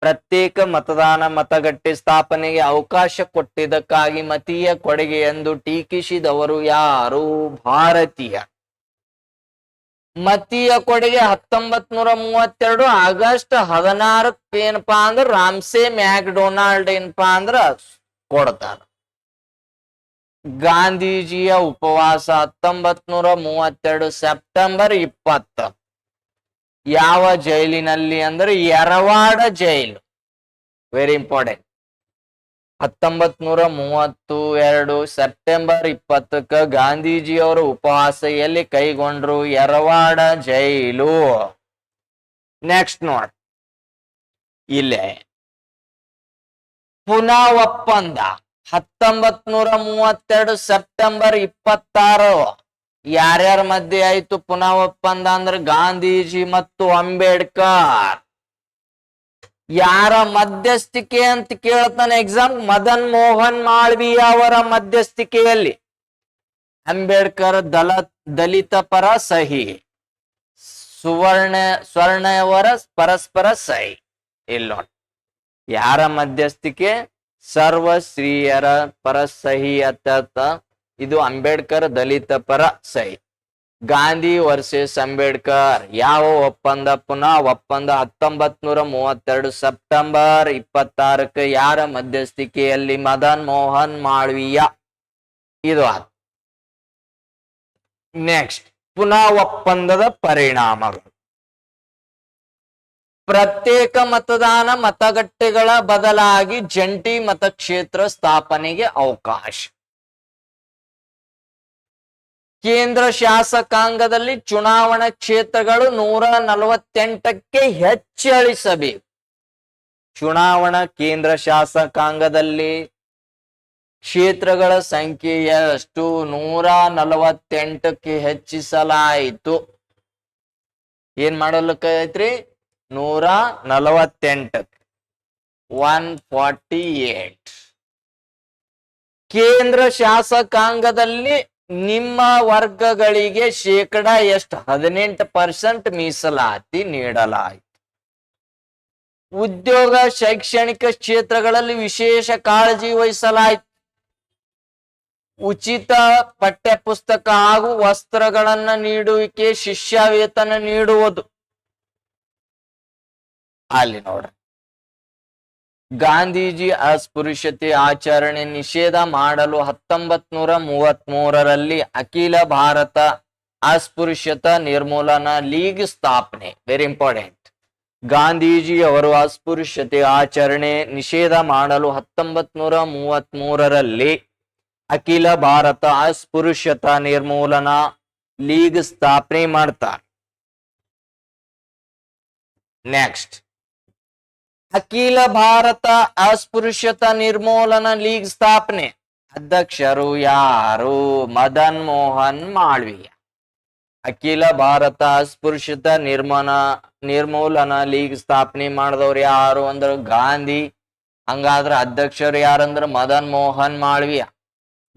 ಪ್ರತ್ಯೇಕ ಮತದಾನ ಮತಗಟ್ಟೆ ಸ್ಥಾಪನೆಗೆ ಅವಕಾಶ ಕೊಟ್ಟಿದ್ದಕ್ಕಾಗಿ ಮತೀಯ ಕೊಡುಗೆ ಎಂದು ಟೀಕಿಸಿದವರು ಯಾರು? ಭಾರತೀಯ. ಮತೀಯ ಕೊಡುಗೆ 1932 ಆಗಸ್ಟ್ 16 ಏನಪ್ಪಾ ಅಂದ್ರ ರಾಮ್ಸೆ ಮ್ಯಾಕ್ಡೊನಾಲ್ಡ್ ಏನಪ್ಪಾ ಅಂದ್ರ ಕೊಡ್ತಾರ. ಗಾಂಧೀಜಿಯ ಉಪವಾಸ 1932 ಸೆಪ್ಟೆಂಬರ್ 20 ಯಾವ ಜೈಲಿನಲ್ಲಿ ಅಂದ್ರೆ Yerawada jail. Very important. 1932 September 20 ಗಾಂಧೀಜಿಯವರ ಉಪವಾಸ ಎಲ್ಲಿ ಕೈಗೊಂಡ್ರು? ಯರವಾಡ ಜೈಲು. ನೆಕ್ಸ್ಟ್ ನೋಡ್, ಇಲ್ಲೇ ಪುನಾ ಒಪ್ಪಂದ 1932 ಸೆಪ್ಟೆಂಬರ್ 26 ಯಾರ್ಯಾರ ಮಧ್ಯೆ ಆಯ್ತು ಪುನಾ ಒಪ್ಪಂದ? ಅಂದ್ರೆ ಗಾಂಧೀಜಿ ಮತ್ತು ಅಂಬೇಡ್ಕರ್. ಯಾರ ಮಧ್ಯಸ್ಥಿಕೆ ಅಂತ ಕೇಳ್ತಾನೆ ಎಕ್ಸಾಮ್? ಮದನ್ ಮೋಹನ್ ಮಾಳವೀಯ ಅವರ ಮಧ್ಯಸ್ಥಿಕೆಯಲ್ಲಿ. ಅಂಬೇಡ್ಕರ್ ದಲಿತ ಪರ ಸಹಿ, ಸ್ವರ್ಣಯವರ ಪರಸ್ಪರ ಸಹಿ. ಇಲ್ಲ, ಯಾರ ಮಧ್ಯಸ್ಥಿಕೆ? ಸರ್ವ ಸ್ತ್ರೀಯರ ಪರ ಸಹಿ ಅತ್ತ. ಇದು ಅಂಬೇಡ್ಕರ್ ದಲಿತ ಪರ ಸಹಿ. ಗಾಂಧಿ ವರ್ಸಸ್ ಅಂಬೇಡ್ಕರ್ ಯಾವ ಒಪ್ಪಂದ? ಪುನಾ ಒಪ್ಪಂದ 1932 ಸೆಪ್ಟೆಂಬರ್ 26 ಯಾರ ಮಧ್ಯಸ್ಥಿಕೆಯಲ್ಲಿ? ಮದನ್ ಮೋಹನ್ ಮಾಳವೀಯ. ಇದು ನೆಕ್ಸ್ಟ್, ಪುನಾ ಒಪ್ಪಂದದ ಪರಿಣಾಮಗಳು. ಪ್ರತ್ಯೇಕ ಮತದಾನ ಮತಗಟ್ಟೆಗಳ ಬದಲಾಗಿ ಜಂಟಿ ಮತಕ್ಷೇತ್ರ ಸ್ಥಾಪನೆಗೆ ಅವಕಾಶ. ಕೇಂದ್ರ ಶಾಸಕಾಂಗದಲ್ಲಿ ಚುನಾವಣಾ ಕ್ಷೇತ್ರಗಳು 148ಕ್ಕೆ ಹೆಚ್ಚಳಿಸಬೇಕು. ಚುನಾವಣಾ ಕೇಂದ್ರ ಶಾಸಕಾಂಗದಲ್ಲಿ ಕ್ಷೇತ್ರಗಳ ಸಂಖ್ಯೆ ಎಷ್ಟು? 148ಕ್ಕೆ ಹೆಚ್ಚಿಸಲಾಯಿತು. ಏನ್ ಮಾಡಲಿಕ್ಕೈತ್ರಿ? 148 148. ಕೇಂದ್ರ ಶಾಸಕಾಂಗದಲ್ಲಿ ನಿಮ್ಮ ವರ್ಗಗಳಿಗೆ ಶೇಕಡ ಎಷ್ಟು? 18% ಮೀಸಲಾತಿ ನೀಡಲಾಯಿತು. ಉದ್ಯೋಗ ಶೈಕ್ಷಣಿಕ ಕ್ಷೇತ್ರಗಳಲ್ಲಿ ವಿಶೇಷ ಕಾಳಜಿ ವಹಿಸಲಾಯಿತು. ಉಚಿತ ಪಠ್ಯ ಪುಸ್ತಕ ಹಾಗೂ ವಸ್ತ್ರಗಳನ್ನ ನೀಡುವಿಕೆ, ಶಿಷ್ಯ ವೇತನ ನೀಡುವುದು. ಅಲ್ಲಿ ನೋಡ್ರಿ, ಗಾಂಧೀಜಿ ಅಸ್ಪೃಶ್ಯತೆ ಆಚರಣೆ ನಿಷೇಧ ಮಾಡಲು 1933ರಲ್ಲಿ ಅಖಿಲ ಭಾರತ ಅಸ್ಪೃಶ್ಯತಾ ನಿರ್ಮೂಲನಾ ಲೀಗ್ ಸ್ಥಾಪನೆ. Very important. ಗಾಂಧೀಜಿ ಅವರು ಅಸ್ಪೃಶ್ಯತೆ ಆಚರಣೆ ನಿಷೇಧ ಮಾಡಲು 1933ರಲ್ಲಿ ಅಖಿಲ ಭಾರತ ಅಸ್ಪೃಶ್ಯತಾ ನಿರ್ಮೂಲನಾ ಲೀಗ್ ಸ್ಥಾಪನೆ ಮಾಡ್ತಾರೆ. ನೆಕ್ಸ್ಟ್, ಅಖಿಲ ಭಾರತ ಅಸ್ಪೃಶ್ಯತಾ ನಿರ್ಮೂಲನಾ ಲೀಗ್ ಸ್ಥಾಪನೆ ಅಧ್ಯಕ್ಷರು ಯಾರು? ಮದನ್ ಮೋಹನ್ ಮಾಳವೀಯ. ಅಖಿಲ ಭಾರತ ಅಸ್ಪೃಶ್ಯತಾ ನಿರ್ಮೂಲನಾ ಲೀಗ್ ಸ್ಥಾಪನೆ ಮಾಡಿದವ್ರು ಯಾರು ಅಂದ್ರೆ ಗಾಂಧಿ. ಹಂಗಾದ್ರ ಅಧ್ಯಕ್ಷರು ಯಾರಂದ್ರ ಮದನ್ ಮೋಹನ್ ಮಾಳವೀಯ.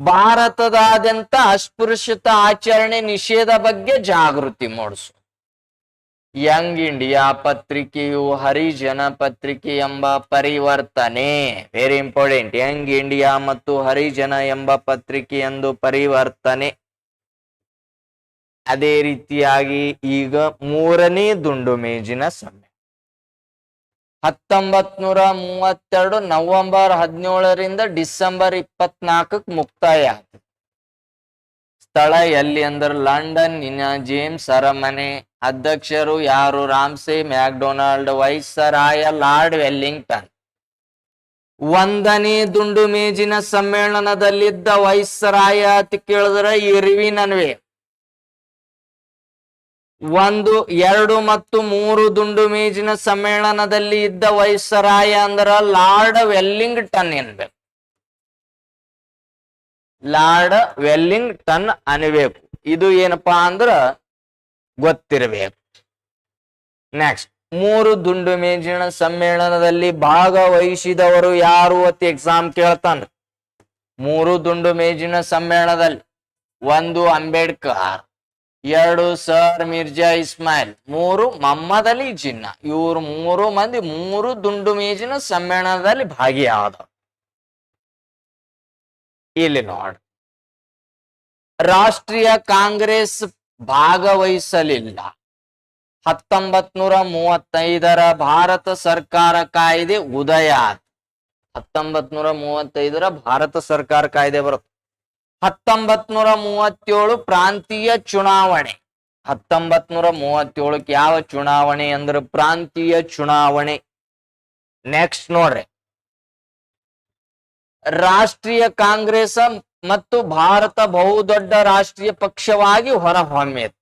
ಭಾರತದಾದ್ಯಂತ ಅಸ್ಪೃಶ್ಯತಾ ಆಚರಣೆ ನಿಷೇಧ ಬಗ್ಗೆ ಜಾಗೃತಿ ಮೂಡಿಸು. ಯಂಗ್ ಇಂಡಿಯಾ ಪತ್ರಿಕೆಯು ಹರಿಜನ ಪತ್ರಿಕೆ ಎಂಬ ಪರಿವರ್ತನೆ. Very important. ಯಂಗ್ ಇಂಡಿಯಾ ಮತ್ತು ಹರಿಜನ ಎಂಬ ಪತ್ರಿಕೆ ಎಂದು ಪರಿವರ್ತನೆ. ಅದೇ ರೀತಿಯಾಗಿ ಈಗ ಮೂರನೇ ದುಂಡು ಮೇಜಿನ ಸಮ್ಮೇಳನ 1932 ನವೆಂಬರ್ 17ರಿಂದ ಡಿಸೆಂಬರ್ 24 ಮುಕ್ತಾಯ ಆಯ್ತು. ಸ್ಥಳ ಎಲ್ಲಿ ಅಂದ್ರೆ ಲಂಡನ್ ಜೇಮ್ಸ್ ಅರಮನೆ. ಅಧ್ಯಕ್ಷರು ಯಾರು? Ramsay MacDonald. Viceroy lord Wellington. ಒಂದನೇ ದುಂಡು ಮೇಜಿನ ಸಮ್ಮೇಳನದಲ್ಲಿದ್ದ ವೈಸ್ರಾಯ ಅಂತ ಕೇಳಿದ್ರೆ ಇರ್ವಿನ್ ಅನ್ವೆ. 1, 2 ಮತ್ತು 3 ದುಂಡು ಮೇಜಿನ ಸಮ್ಮೇಳನದಲ್ಲಿ ಇದ್ದ ವೈಸ್ರಾಯ ಅಂದ್ರ ಲಾರ್ಡ್ ವೆಲ್ಲಿಂಗ್ಟನ್ ಎನ್ಬೇಕು. ಲಾರ್ಡ್ ವೆಲ್ಲಿಂಗ್ಟನ್ ಅನ್ಬೇಕು. ಇದು ಏನಪ್ಪಾ ಅಂದ್ರ ಗೊತ್ತಿರಬೇಕು. ನೆಕ್ಸ್ಟ್, 3 ದುಂಡು ಮೇಜಿನ ಸಮ್ಮೇಳನದಲ್ಲಿ ಭಾಗವಹಿಸಿದವರು ಯಾರು ಅಂತ ಎಕ್ಸಾಮ್ ಕೇಳ್ತಾನ. 3 ದುಂಡು ಮೇಜಿನ ಸಮ್ಮೇಳನದಲ್ಲಿ 1 ಅಂಬೇಡ್ಕರ್, ಎರಡು ಸರ್ ಮಿರ್ಜಾ ಇಸ್ಮಾಯಿಲ್, ಮೂರು ಮೊಹಮ್ಮದ್ ಅಲಿ ಜಿನ್ನಾ. ಇವರು ಮೂರು ಮಂದಿ ಮೂರು ದುಂಡು ಮೇಜಿನ ಸಮ್ಮೇಳನದಲ್ಲಿ ಭಾಗಿಯಾದ. ಇಲ್ಲಿ ನೋಡಿ, ರಾಷ್ಟ್ರೀಯ ಕಾಂಗ್ರೆಸ್ ಭಾಗವಹಿಸಲಿಲ್ಲ. 1935 ಭಾರತ ಸರ್ಕಾರ ಕಾಯ್ದೆ ಉದಯ ಆದ. 1935 ಭಾರತ ಸರ್ಕಾರ ಕಾಯ್ದೆ ಬರುತ್ತೆ. 1937 ಪ್ರಾಂತೀಯ ಚುನಾವಣೆ. 1937 ಯಾವ ಚುನಾವಣೆ ಅಂದ್ರೆ ಪ್ರಾಂತೀಯ ಚುನಾವಣೆ. ನೆಕ್ಸ್ಟ್ ನೋಡ್ರಿ, ರಾಷ್ಟ್ರೀಯ ಕಾಂಗ್ರೆಸ್ ಮತ್ತು ಭಾರತ ಬಹುದೊಡ್ಡ ರಾಷ್ಟ್ರೀಯ ಪಕ್ಷವಾಗಿ ಹೊರಹೊಮ್ಮಿತು.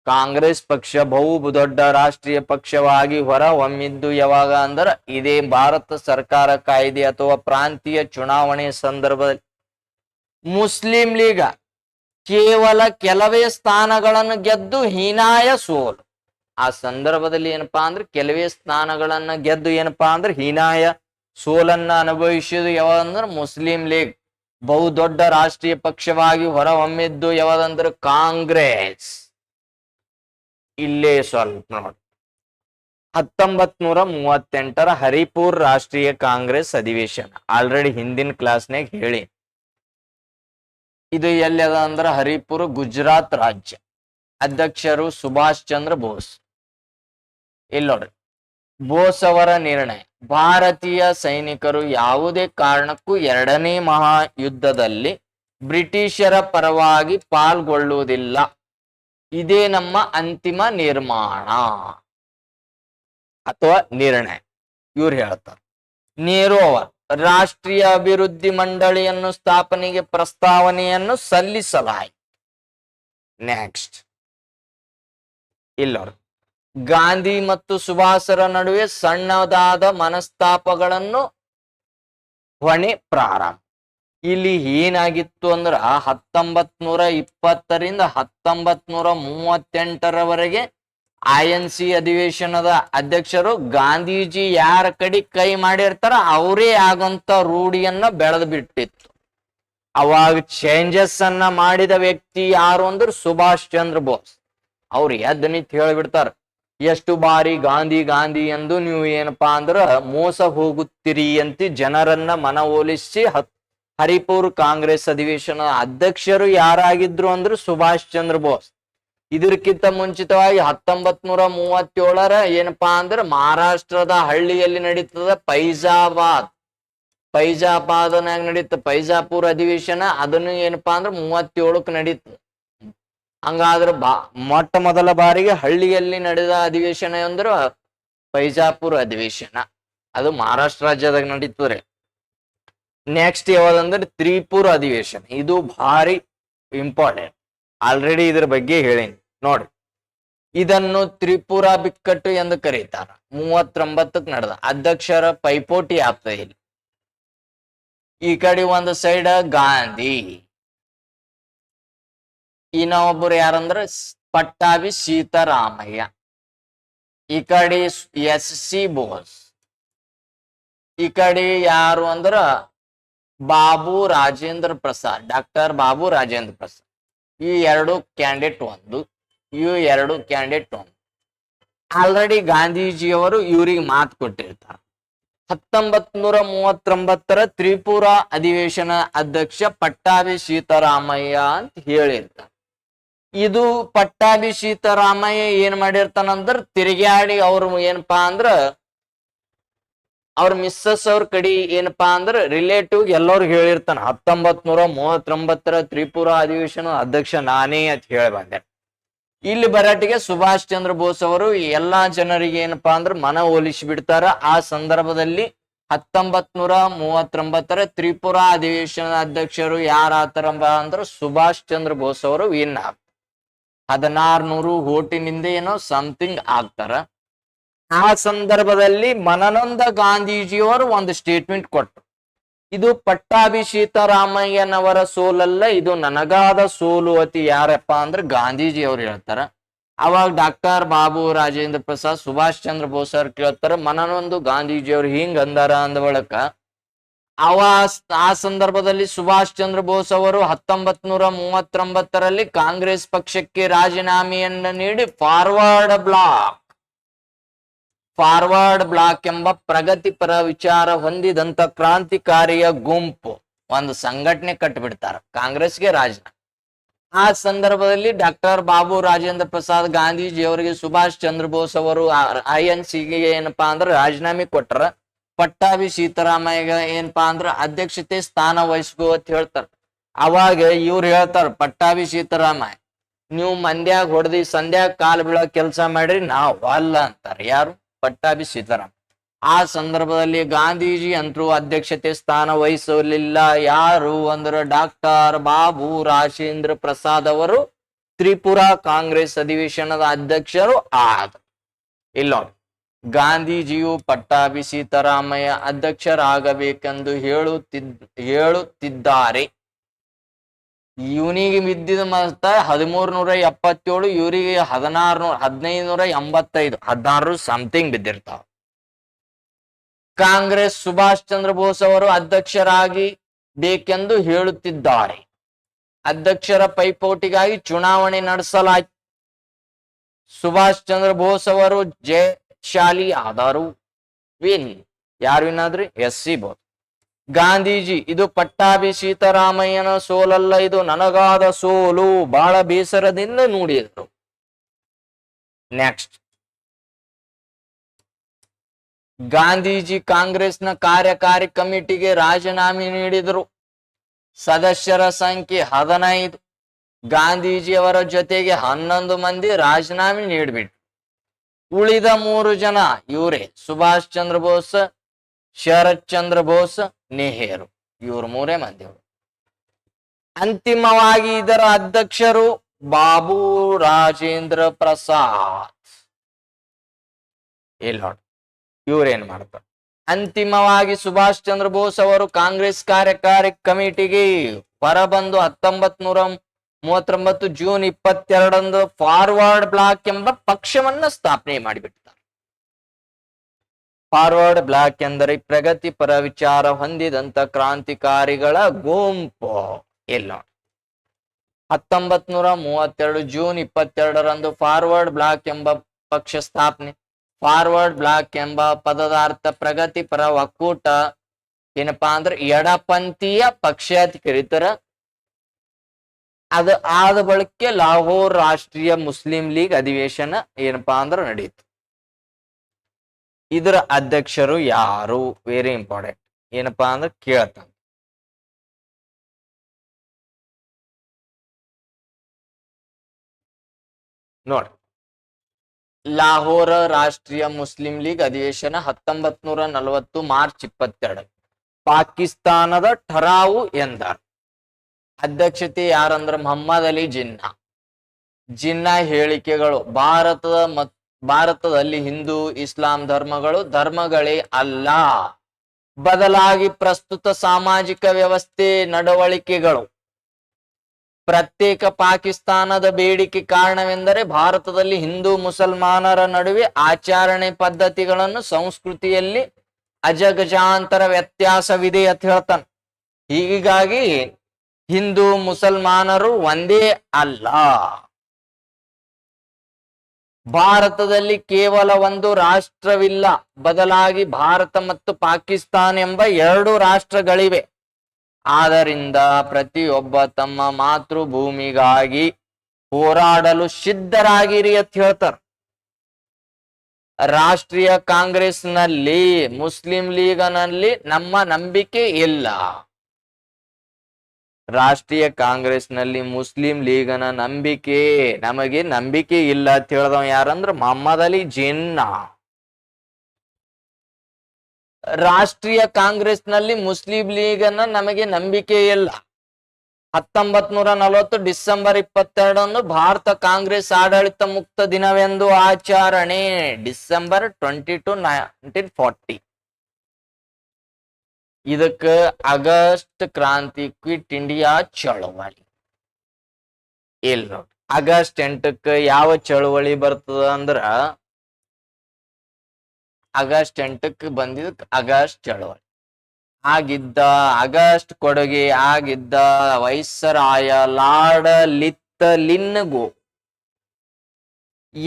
ಕಾಂಗ್ರೆಸ್ ಪಕ್ಷ ಬಹುದೊಡ್ಡ ರಾಷ್ಟ್ರೀಯ ಪಕ್ಷವಾಗಿ ಹೊರಹೊಮ್ಮಿದ್ದು ಯಾವಾಗ ಅಂದ್ರೆ ಇದೇ ಭಾರತ ಸರ್ಕಾರ ಕಾಯ್ದೆ ಅಥವಾ ಪ್ರಾಂತೀಯ ಚುನಾವಣೆ ಸಂದರ್ಭದಲ್ಲಿ. ಮುಸ್ಲಿಂ ಲೀಗ್ ಕೇವಲ ಕೆಲವೇ ಸ್ಥಾನಗಳನ್ನು ಗೆದ್ದು ಹೀನಾಯ ಸೋಲು. ಆ ಸಂದರ್ಭದಲ್ಲಿ ಏನಪ್ಪಾ ಅಂದ್ರೆ ಕೆಲವೇ ಸ್ಥಾನಗಳನ್ನ ಗೆದ್ದು ಏನಪ್ಪಾ ಅಂದ್ರೆ ಹೀನಾಯ ಸೋಲನ್ನ ಅನುಭವಿಸಿದ್ದು ಯಾವಂದ್ರೆ ಮುಸ್ಲಿಂ ಲೀಗ್. ಬಹುದೊಡ್ಡ ರಾಷ್ಟ್ರೀಯ ಪಕ್ಷವಾಗಿ ಹೊರಹೊಮ್ಮಿದ್ದು ಯಾವ್ದಂದ್ರೆ ಕಾಂಗ್ರೆಸ್. ಇಲ್ಲೇ ಸ್ವಲ್ಪ ನೋಡಿ, 1938 ಹರಿಪುರ್ ರಾಷ್ಟ್ರೀಯ ಕಾಂಗ್ರೆಸ್ ಅಧಿವೇಶನ. ಆಲ್ರೆಡಿ ಹಿಂದಿನ ಕ್ಲಾಸ್ನಾಗ ಹೇಳಿ. ಇದು ಎಲ್ಲಿ ಅದ ಅಂದ್ರೆ ಹರಿಪುರ್, ಗುಜರಾತ್ ರಾಜ್ಯ. ಅಧ್ಯಕ್ಷರು ಸುಭಾಷ್ ಚಂದ್ರ ಬೋಸ್. ಇಲ್ಲಿ ನೋಡ್ರಿ, ಬೋಸ್ ಅವರ ನಿರ್ಣಯ, ಭಾರತೀಯ ಸೈನಿಕರು ಯಾವುದೇ ಕಾರಣಕ್ಕೂ ಎರಡನೇ ಮಹಾಯುದ್ಧದಲ್ಲಿ ಬ್ರಿಟಿಷರ ಪರವಾಗಿ ಪಾಲ್ಗೊಳ್ಳುವುದಿಲ್ಲ. ಇದೇ ನಮ್ಮ ಅಂತಿಮ ನಿರ್ಮಾಣ ಅಥವಾ ನಿರ್ಣಯ ಇವ್ರು ಹೇಳ್ತಾರೆ. ನೆಹರು ಅವರು ರಾಷ್ಟ್ರೀಯ ಅಭಿವೃದ್ಧಿ ಮಂಡಳಿಯನ್ನು ಸ್ಥಾಪನೆಗೆ ಪ್ರಸ್ತಾವನೆಯನ್ನು ಸಲ್ಲಿಸಲಾಯಿತು. ನೆಕ್ಸ್ಟ್ ಇಲ್ಲೋರು, ಗಾಂಧಿ ಮತ್ತು ಸುಭಾಷರ ನಡುವೆ ಸಣ್ಣದಾದ ಮನಸ್ತಾಪಗಳನ್ನು ಹೊಣೆ ಪ್ರಾರಂಭ. ಇಲ್ಲಿ ಏನಾಗಿತ್ತು ಅಂದ್ರ 1920 1938 INC ಅಧಿವೇಶನದ ಅಧ್ಯಕ್ಷರು ಗಾಂಧೀಜಿ ಯಾರ ಕಡೆ ಕೈ ಮಾಡಿರ್ತಾರ ಅವರೇ ಆಗಂತ ರೂಢಿಯನ್ನ ಬೆಳೆದು ಬಿಟ್ಟಿತ್ತು. ಅವಾಗ ಚೇಂಜಸ್ ಅನ್ನ ಮಾಡಿದ ವ್ಯಕ್ತಿ ಯಾರು ಅಂದ್ರೆ ಸುಭಾಷ್ ಚಂದ್ರ ಬೋಸ್. ಅವ್ರು ಎದ್ದು ನಿಂತು ಹೇಳಿಬಿಡ್ತಾರ, ಎಷ್ಟು ಬಾರಿ ಗಾಂಧಿ ಗಾಂಧಿ ಎಂದು ನೀವು ಏನಪ್ಪಾ ಅಂದ್ರ ಮೋಸ ಹೋಗುತ್ತೀರಿ ಅಂತ ಜನರನ್ನ ಮನವೊಲಿಸಿ ಹರಿಪುರ್ ಕಾಂಗ್ರೆಸ್ ಅಧಿವೇಶನ ಅಧ್ಯಕ್ಷರು ಯಾರಾಗಿದ್ರು ಅಂದ್ರೆ ಸುಭಾಷ್ ಚಂದ್ರ ಬೋಸ್. ಇದಕ್ಕಿಂತ ಮುಂಚಿತವಾಗಿ 1937 ಏನಪ್ಪಾ ಅಂದ್ರೆ ಮಹಾರಾಷ್ಟ್ರದ ಹಳ್ಳಿಯಲ್ಲಿ ನಡೀತದ ಫೈಜಾಬಾದ್ನಾಗ ನಡೀತ ಫೈಜಾಪುರ್ ಅಧಿವೇಶನ. ಅದನ್ನು ಏನಪ್ಪಾ ಅಂದ್ರೆ 37ಕ್ಕೆ ನಡೀತದೆ. ಹಂಗಾದ್ರೆ ಮೊಟ್ಟ ಮೊದಲ ಬಾರಿಗೆ ಹಳ್ಳಿಯಲ್ಲಿ ನಡೆದ ಅಧಿವೇಶನ ಅಂದ್ರೆ ಫೈಜಾಪುರ್ ಅಧಿವೇಶನ. ಅದು ಮಹಾರಾಷ್ಟ್ರ ರಾಜ್ಯದಾಗ ನಡೀತದ್ರಿ. ನೆಕ್ಸ್ಟ್ ಯಾವ್ದಂದ್ರೆ ತ್ರಿಪುರ ಅಧಿವೇಶನ. ಇದು ಭಾರಿ ಇಂಪಾರ್ಟೆಂಟ್. ಆಲ್ರೆಡಿ ಇದ್ರ ಬಗ್ಗೆ ಹೇಳೀನಿ ನೋಡಿ. ಇದನ್ನು ತ್ರಿಪುರ ಬಿಕ್ಕಟ್ಟು ಎಂದು ಕರೀತಾರ. 39ಕ್ಕೆ ನಡೆದ. ಅಧ್ಯಕ್ಷರ ಪೈಪೋಟಿ ಆಗ್ತದೆ ಇಲ್ಲಿ. ಈ ಕಡೆ ಒಂದು ಸೈಡ್ ಗಾಂಧಿ, ಇನ್ನೊಬ್ಬರು ಯಾರಂದ್ರ ಪಟ್ಟಾಭಿ ಸೀತಾರಾಮಯ್ಯ. ಈ ಕಡೆ SC ಬೋಸ್. ಈ ಕಡೆ ಯಾರು ಅಂದ್ರ ಬಾಬು ರಾಜೇಂದ್ರ ಪ್ರಸಾದ್, ಡಾಕ್ಟರ್ ಬಾಬು ರಾಜೇಂದ್ರ ಪ್ರಸಾದ್. ಈ ಎರಡು ಕ್ಯಾಂಡಿಡೇಟ್ ಒಂದು, ಇವು ಎರಡು ಕ್ಯಾಂಡಿಡೇಟ್ ಒಂದು. ಆಲ್ರೆಡಿ ಗಾಂಧೀಜಿಯವರು ಇವ್ರಿಗೆ ಮಾತು ಕೊಟ್ಟಿರ್ತಾರೆ. 1939 ತ್ರಿಪುರ ಅಧಿವೇಶನ ಅಧ್ಯಕ್ಷ ಪಟ್ಟಾಭಿ ಸೀತಾರಾಮಯ್ಯ ಅಂತ ಹೇಳಿರ್ತಾರೆ. ಇದು ಪಟ್ಟಾಭಿ ಸೀತಾರಾಮಯ್ಯ ಏನ್ ಮಾಡಿರ್ತಾನಂದ್ರ ತಿರುಗಾಡಿ ಅವ್ರು ಏನಪ್ಪಾ ಅಂದ್ರ ಅವ್ರ ಮಿಸ್ಸಸ್ ಅವ್ರ ಕಡೆ ಏನಪ್ಪಾ ಅಂದ್ರ ರಿಲೇಟಿವ್ ಎಲ್ಲರಿಗೂ ಹೇಳಿರ್ತಾನ. 1939 ತ್ರಿಪುರ ಅಧಿವೇಶನ ಅಧ್ಯಕ್ಷ ನಾನೇ ಅಂತ ಹೇಳಿ ಬಂದೆ. ಇಲ್ಲಿ ಬರಾಟಿಗೆ ಸುಭಾಷ್ ಚಂದ್ರ ಬೋಸ್ ಅವರು ಎಲ್ಲಾ ಜನರಿಗೆ ಏನಪ್ಪಾ ಅಂದ್ರ ಮನವೊಲಿಸಿ ಬಿಡ್ತಾರ. ಆ ಸಂದರ್ಭದಲ್ಲಿ 1939 ತ್ರಿಪುರ ಅಧಿವೇಶನ ಅಧ್ಯಕ್ಷರು ಯಾರಾತಾರಪ್ಪ ಅಂದ್ರ ಸುಭಾಷ್ ಚಂದ್ರ ಬೋಸ್ ಅವರು ವಿನ್ ಆಗ್ತಾರೆ. 1600 ಓಟಿನಿಂದ ಏನೋ ಸಮಥಿಂಗ್ ಆಗ್ತಾರ. ಆ ಸಂದರ್ಭದಲ್ಲಿ ಮನನೊಂದ ಗಾಂಧೀಜಿಯವರು ಒಂದು ಸ್ಟೇಟ್ಮೆಂಟ್ ಕೊಟ್ಟರು. ಇದು ಪಟ್ಟಾಭಿ ಸೀತಾರಾಮಯ್ಯನವರ ಸೋಲಲ್ಲ, ಇದು ನನಗಾದ ಸೋಲು ಅತಿ ಯಾರಪ್ಪ ಅಂದ್ರೆ ಗಾಂಧೀಜಿ ಅವ್ರು ಹೇಳ್ತಾರ. ಅವಾಗ ಡಾಕ್ಟರ್ ಬಾಬು ರಾಜೇಂದ್ರ ಪ್ರಸಾದ್ ಸುಭಾಷ್ ಚಂದ್ರ ಬೋಸ್ ಅವ್ರು ಕೇಳ್ತಾರ, ಮನನೊಂದು ಗಾಂಧೀಜಿ ಅವ್ರು ಹಿಂಗ್ ಅಂದಾರ ಅಂದ ಬಳಕ ಆ ಸಂದರ್ಭದಲ್ಲಿ ಸುಭಾಷ್ ಚಂದ್ರ ಬೋಸ್ ಅವರು 1939ರಲ್ಲಿ ಕಾಂಗ್ರೆಸ್ ಪಕ್ಷಕ್ಕೆ ರಾಜೀನಾಮೆಯನ್ನು ನೀಡಿ ಫಾರ್ವರ್ಡ್ ಬ್ಲಾಕ್ ಎಂಬ ಪ್ರಗತಿಪರ ವಿಚಾರ ಹೊಂದಿದಂತ ಕ್ರಾಂತಿಕಾರಿಯ ಗುಂಪು ಒಂದು ಸಂಘಟನೆ ಕಟ್ಟಿಬಿಡ್ತಾರೆ, ಕಾಂಗ್ರೆಸ್ಗೆ ರಾಜೀನಾಮೆ. ಆ ಸಂದರ್ಭದಲ್ಲಿ ಡಾಕ್ಟರ್ ಬಾಬು ರಾಜೇಂದ್ರ ಪ್ರಸಾದ್ ಗಾಂಧೀಜಿ ಅವರಿಗೆ ಸುಭಾಷ್ ಚಂದ್ರ ಬೋಸ್ ಅವರು INCಗೆ ಏನಪ್ಪಾ ಅಂದ್ರೆ ರಾಜೀನಾಮೆ ಕೊಟ್ರ. ಪಟ್ಟಾಭಿ ಸೀತಾರಾಮಯ್ಯ ಏನಪ್ಪಾ ಅಂದ್ರ ಅಧ್ಯಕ್ಷತೆ ಸ್ಥಾನ ವಹಿಸ್ಕೋ ಅಂತ ಹೇಳ್ತಾರ. ಅವಾಗ ಇವ್ರು ಹೇಳ್ತಾರ ಪಟ್ಟಾಭಿ ಸೀತಾರಾಮಯ್ಯ, ನೀವು ಮಂದ್ಯಾಗ ಹೊಡೆದಿ ಸಂಧ್ಯಾಗ ಕಾಲ್ ಬೀಳೋ ಕೆಲಸ ಮಾಡ್ರಿ, ನಾವ್ ಅಲ್ಲ ಅಂತಾರ. ಯಾರು? ಪಟ್ಟಾಭಿ ಸೀತಾರಾಮ. ಆ ಸಂದರ್ಭದಲ್ಲಿ ಗಾಂಧೀಜಿ ಅಂತರೂ ಅಧ್ಯಕ್ಷತೆ ಸ್ಥಾನ ವಹಿಸಲಿಲ್ಲ. ಯಾರು ಅಂದ್ರೆ ಡಾಕ್ಟರ್ ಬಾಬು ರಾಜೇಂದ್ರ ಪ್ರಸಾದ್ ಅವರು ತ್ರಿಪುರಾ ಕಾಂಗ್ರೆಸ್ ಅಧಿವೇಶನದ ಅಧ್ಯಕ್ಷರು ಆದ್ರು. ಇಲ್ಲ ನೋಡಿ, ಗಾಂಧೀಜಿಯು ಪಟ್ಟಾಭಿ ಸೀತಾರಾಮಯ್ಯ ಅಧ್ಯಕ್ಷರಾಗಬೇಕೆಂದು ಹೇಳುತ್ತಿದ್ದಾರೆ. ಇವನಿಗೆ ಬಿದ್ದಿದ ಮತ 1377, ಇವರಿಗೆ 1585, 16 ಸಮಥಿಂಗ್ ಬಿದ್ದಿರ್ತಾವ. ಕಾಂಗ್ರೆಸ್ ಸುಭಾಷ್ ಚಂದ್ರ ಬೋಸ್ ಅವರು ಅಧ್ಯಕ್ಷರಾಗಿ ಬೇಕೆಂದು ಹೇಳುತ್ತಿದ್ದಾರೆ. ಅಧ್ಯಕ್ಷರ ಪೈಪೋಟಿಗಾಗಿ ಚುನಾವಣೆ ನಡೆಸಲಾಯಿತು. ಸುಭಾಷ್ ಚಂದ್ರ ಬೋಸ್ ಅವರು ಜಯಶಾಲಿ ಆದರು. ಯಾರು ವಿನಾದ್ರಿ? SC ಬೋಸ್. ಗಾಂಧೀಜಿ, ಇದು ಪಟ್ಟಾಭಿ ಸೀತಾರಾಮಯ್ಯನ ಸೋಲಲ್ಲ, ಇದು ನನಗಾದ ಸೋಲು, ಬಹಳ ಬೇಸರದಿಂದ ನುಡಿದರು. ನೆಕ್ಸ್ಟ್, ಗಾಂಧೀಜಿ ಕಾಂಗ್ರೆಸ್ನ ಕಾರ್ಯಕಾರಿ ಕಮಿಟಿಗೆ ರಾಜೀನಾಮೆ ನೀಡಿದರು. ಸದಸ್ಯರ ಸಂಖ್ಯೆ 15. ಗಾಂಧೀಜಿಯವರ ಜೊತೆಗೆ 11 ಮಂದಿ ರಾಜೀನಾಮೆ ನೀಡಿಬಿಟ್ರು. ಉಳಿದ 3 ಜನ ಇವರೇ: ಸುಭಾಷ್ ಚಂದ್ರ ಬೋಸ್, ಶರತ್ ಚಂದ್ರ ಬೋಸ್, ನೆಹರು. ಇವರು 3 ಮಂದಿಗಳು. ಅಂತಿಮವಾಗಿ ಇದರ ಅಧ್ಯಕ್ಷರು ಬಾಬು ರಾಜೇಂದ್ರ ಪ್ರಸಾದ್. ಇಲ್ಲ ನೋಡಿ, ಇವ್ರೇನ್ ಮಾಡ್ತಾರೆ? ಅಂತಿಮವಾಗಿ ಸುಭಾಷ್ ಚಂದ್ರ ಬೋಸ್ ಅವರು ಕಾಂಗ್ರೆಸ್ ಕಾರ್ಯಕಾರಿ ಕಮಿಟಿಗೆ ಹೊರಬಂದು 1939 ಜೂನ್ 22ರಂದು ಫಾರ್ವರ್ಡ್ ಬ್ಲಾಕ್ ಎಂಬ ಪಕ್ಷವನ್ನ ಸ್ಥಾಪನೆ ಮಾಡಿಬಿಡ್ತಾರೆ. ಫಾರ್ವರ್ಡ್ ಬ್ಲಾಕ್ ಎಂದರೆ ಪ್ರಗತಿಪರ ವಿಚಾರ ಹೊಂದಿದಂತ ಕ್ರಾಂತಿಕಾರಿಗಳ ಗುಂಪು. ಇಲ್ಲ, 1932 ಜೂನ್ 22ರಂದು ಫಾರ್ವರ್ಡ್ ಬ್ಲಾಕ್ ಎಂಬ ಪಕ್ಷ ಸ್ಥಾಪನೆ. ಫಾರ್ವರ್ಡ್ ಬ್ಲಾಕ್ ಎಂಬ ಪದದ ಅರ್ಥ ಪ್ರಗತಿಪರ ಒಕ್ಕೂಟ. ಏನಪ್ಪಾ ಅಂದ್ರೆ ಎಡಪಂಥೀಯ ಪಕ್ಷ ಅಂತ ಕರೀತಾರ. ಅದು ಆದ ಬಳಿಕ ಲಾಹೋರ್ ರಾಷ್ಟ್ರೀಯ ಮುಸ್ಲಿಂ ಲೀಗ್ ಅಧಿವೇಶನ ಏನಪ್ಪಾ ಅಂದ್ರೆ ನಡೀತು. ಇದರ ಅಧ್ಯಕ್ಷರು ಯಾರು? Very important. ಏನಪ್ಪಾ ಅಂದ್ರೆ ಕೇಳ್ತಾನೆ. ನೋಡಿ, ಲಾಹೋರ್ ರಾಷ್ಟ್ರೀಯ ಮುಸ್ಲಿಂ ಲೀಗ್ ಅಧಿವೇಶನ 1940 ಮಾರ್ಚ್ 22. ಪಾಕಿಸ್ತಾನದ ಠರಾವು ಎಂದರು. ಅಧ್ಯಕ್ಷತೆ ಯಾರಂದ್ರ ಮೊಹಮ್ಮದ್ ಅಲಿ ಜಿನ್ನಾ. ಜಿನ್ನಾ ಹೇಳಿಕೆಗಳು: ಭಾರತದಲ್ಲಿ ಹಿಂದೂ ಇಸ್ಲಾಂ ಧರ್ಮಗಳೇ ಅಲ್ಲ, ಬದಲಾಗಿ ಪ್ರಸ್ತುತ ಸಾಮಾಜಿಕ ವ್ಯವಸ್ಥೆ ನಡವಳಿಕೆಗಳು. ಪ್ರತ್ಯೇಕ ಪಾಕಿಸ್ತಾನದ ಬೇಡಿಕೆ ಕಾರಣವೆಂದರೆ ಭಾರತದಲ್ಲಿ ಹಿಂದೂ ಮುಸಲ್ಮಾನರ ನಡುವೆ ಆಚರಣೆ ಪದ್ಧತಿಗಳನ್ನು ಸಂಸ್ಕೃತಿಯಲ್ಲಿ ಅಜಗಜಾಂತರ ವ್ಯತ್ಯಾಸವಿದೆ ಅಂತ ಹೇಳ್ತಾನೆ. ಹೀಗಾಗಿ ಹಿಂದೂ ಮುಸಲ್ಮಾನರು ಒಂದೇ ಅಲ್ಲ. ಭಾರತದಲ್ಲಿ ಕೇವಲ ಒಂದು ರಾಷ್ಟ್ರವಿಲ್ಲ, ಬದಲಾಗಿ ಭಾರತ ಮತ್ತು ಪಾಕಿಸ್ತಾನ ಎಂಬ 2 ರಾಷ್ಟ್ರಗಳಿವೆ. ಆದ್ದರಿಂದ ಪ್ರತಿಯೊಬ್ಬ ತಮ್ಮ ಮಾತೃಭೂಮಿಗಾಗಿ ಹೋರಾಡಲು ಸಿದ್ಧರಾಗಿರಿ ಅಂತ ಹೇಳ್ತಾರೆ. ರಾಷ್ಟ್ರೀಯ ಕಾಂಗ್ರೆಸ್ನಲ್ಲಿ ಮುಸ್ಲಿಂ ಲೀಗ್ನಲ್ಲಿ ನಮ್ಮ ನಂಬಿಕೆ ಇಲ್ಲ. ರಾಷ್ಟ್ರೀಯ ಕಾಂಗ್ರೆಸ್ನಲ್ಲಿ ಮುಸ್ಲಿಂ ಲೀಗನ ನಮಗೆ ನಂಬಿಕೆ ಇಲ್ಲ ಅಂತ ಹೇಳ್ದವ ಯಾರಂದ್ರ ಮೊಹಮ್ಮದ್ ಅಲಿ ಜಿನ್ನಾ. ರಾಷ್ಟ್ರೀಯ ಕಾಂಗ್ರೆಸ್ನಲ್ಲಿ ಮುಸ್ಲಿಂ ಲೀಗನ್ನ ನಮಗೆ ನಂಬಿಕೆ ಇಲ್ಲ. 1940 ಡಿಸೆಂಬರ್ 22 ಭಾರತ ಕಾಂಗ್ರೆಸ್ ಆಡಳಿತ ಮುಕ್ತ ದಿನವೆಂದು ಆಚರಣೆ. ಡಿಸೆಂಬರ್ 22, 1940. ಇದಕ್ಕ ಆಗಸ್ಟ್ ಕ್ರಾಂತಿ, ಕ್ವಿಟ್ ಇಂಡಿಯಾ ಚಳವಳಿ. ಇಲ್ಲ ನೋಡಿ, ಆಗಸ್ಟ್ 8ಕ್ಕೆ ಯಾವ ಚಳವಳಿ ಬರ್ತದ ಅಂದ್ರ ಆಗಸ್ಟ್ 8ಕ್ಕೆ ಬಂದಿದ್ ಆಗಸ್ಟ್ ಚಳವಳಿ. ಆಗಿದ್ದ ಆಗಸ್ಟ್ ಕೊಡುಗೆ ಆಗಿದ್ದ ವೈಸರಾಯ ಲಾರ್ಡ್ ಲಿತ್ತಲಿನ್ಗೂ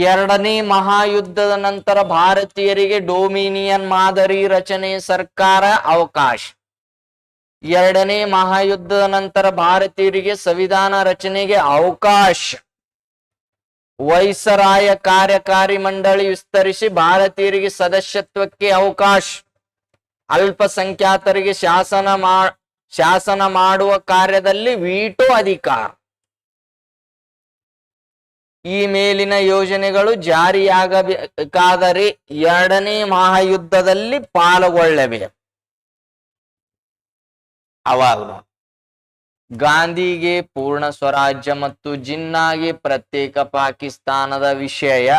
ಎರಡನೇ ಮಹಾಯುದ್ಧದ ನಂತರ ಭಾರತೀಯರಿಗೆ ಡೊಮಿನಿಯನ್ ಮಾದರಿ ರಚನೆ ಸರ್ಕಾರ ಅವಕಾಶ. ಎರಡನೇ ಮಹಾಯುದ್ಧದ ನಂತರ ಭಾರತೀಯರಿಗೆ ಸಂವಿಧಾನ ರಚನೆಗೆ ಅವಕಾಶ. ವೈಸರಾಯ ಕಾರ್ಯಕಾರಿ ಮಂಡಳಿ ವಿಸ್ತರಿಸಿ ಭಾರತೀಯರಿಗೆ ಸದಸ್ಯತ್ವಕ್ಕೆ ಅವಕಾಶ. ಅಲ್ಪಸಂಖ್ಯಾತರಿಗೆ ಶಾಸನ ಮಾಡುವ ಕಾರ್ಯದಲ್ಲಿ ವೀಟೋ ಅಧಿಕಾರ. ಈ ಮೇಲಿನ ಯೋಜನೆಗಳು ಜಾರಿಯಾಗಬೇಕಾದರೆ ಎರಡನೇ ಮಹಾಯುದ್ಧದಲ್ಲಿ ಪಾಲ್ಗೊಳ್ಳಬೇಕು. ಅವಾಗ ಗಾಂಧಿಗೆ ಪೂರ್ಣ ಸ್ವರಾಜ್ಯ ಮತ್ತು ಜಿನ್ನಾಗೆ ಪ್ರತ್ಯೇಕ ಪಾಕಿಸ್ತಾನದ ವಿಷಯ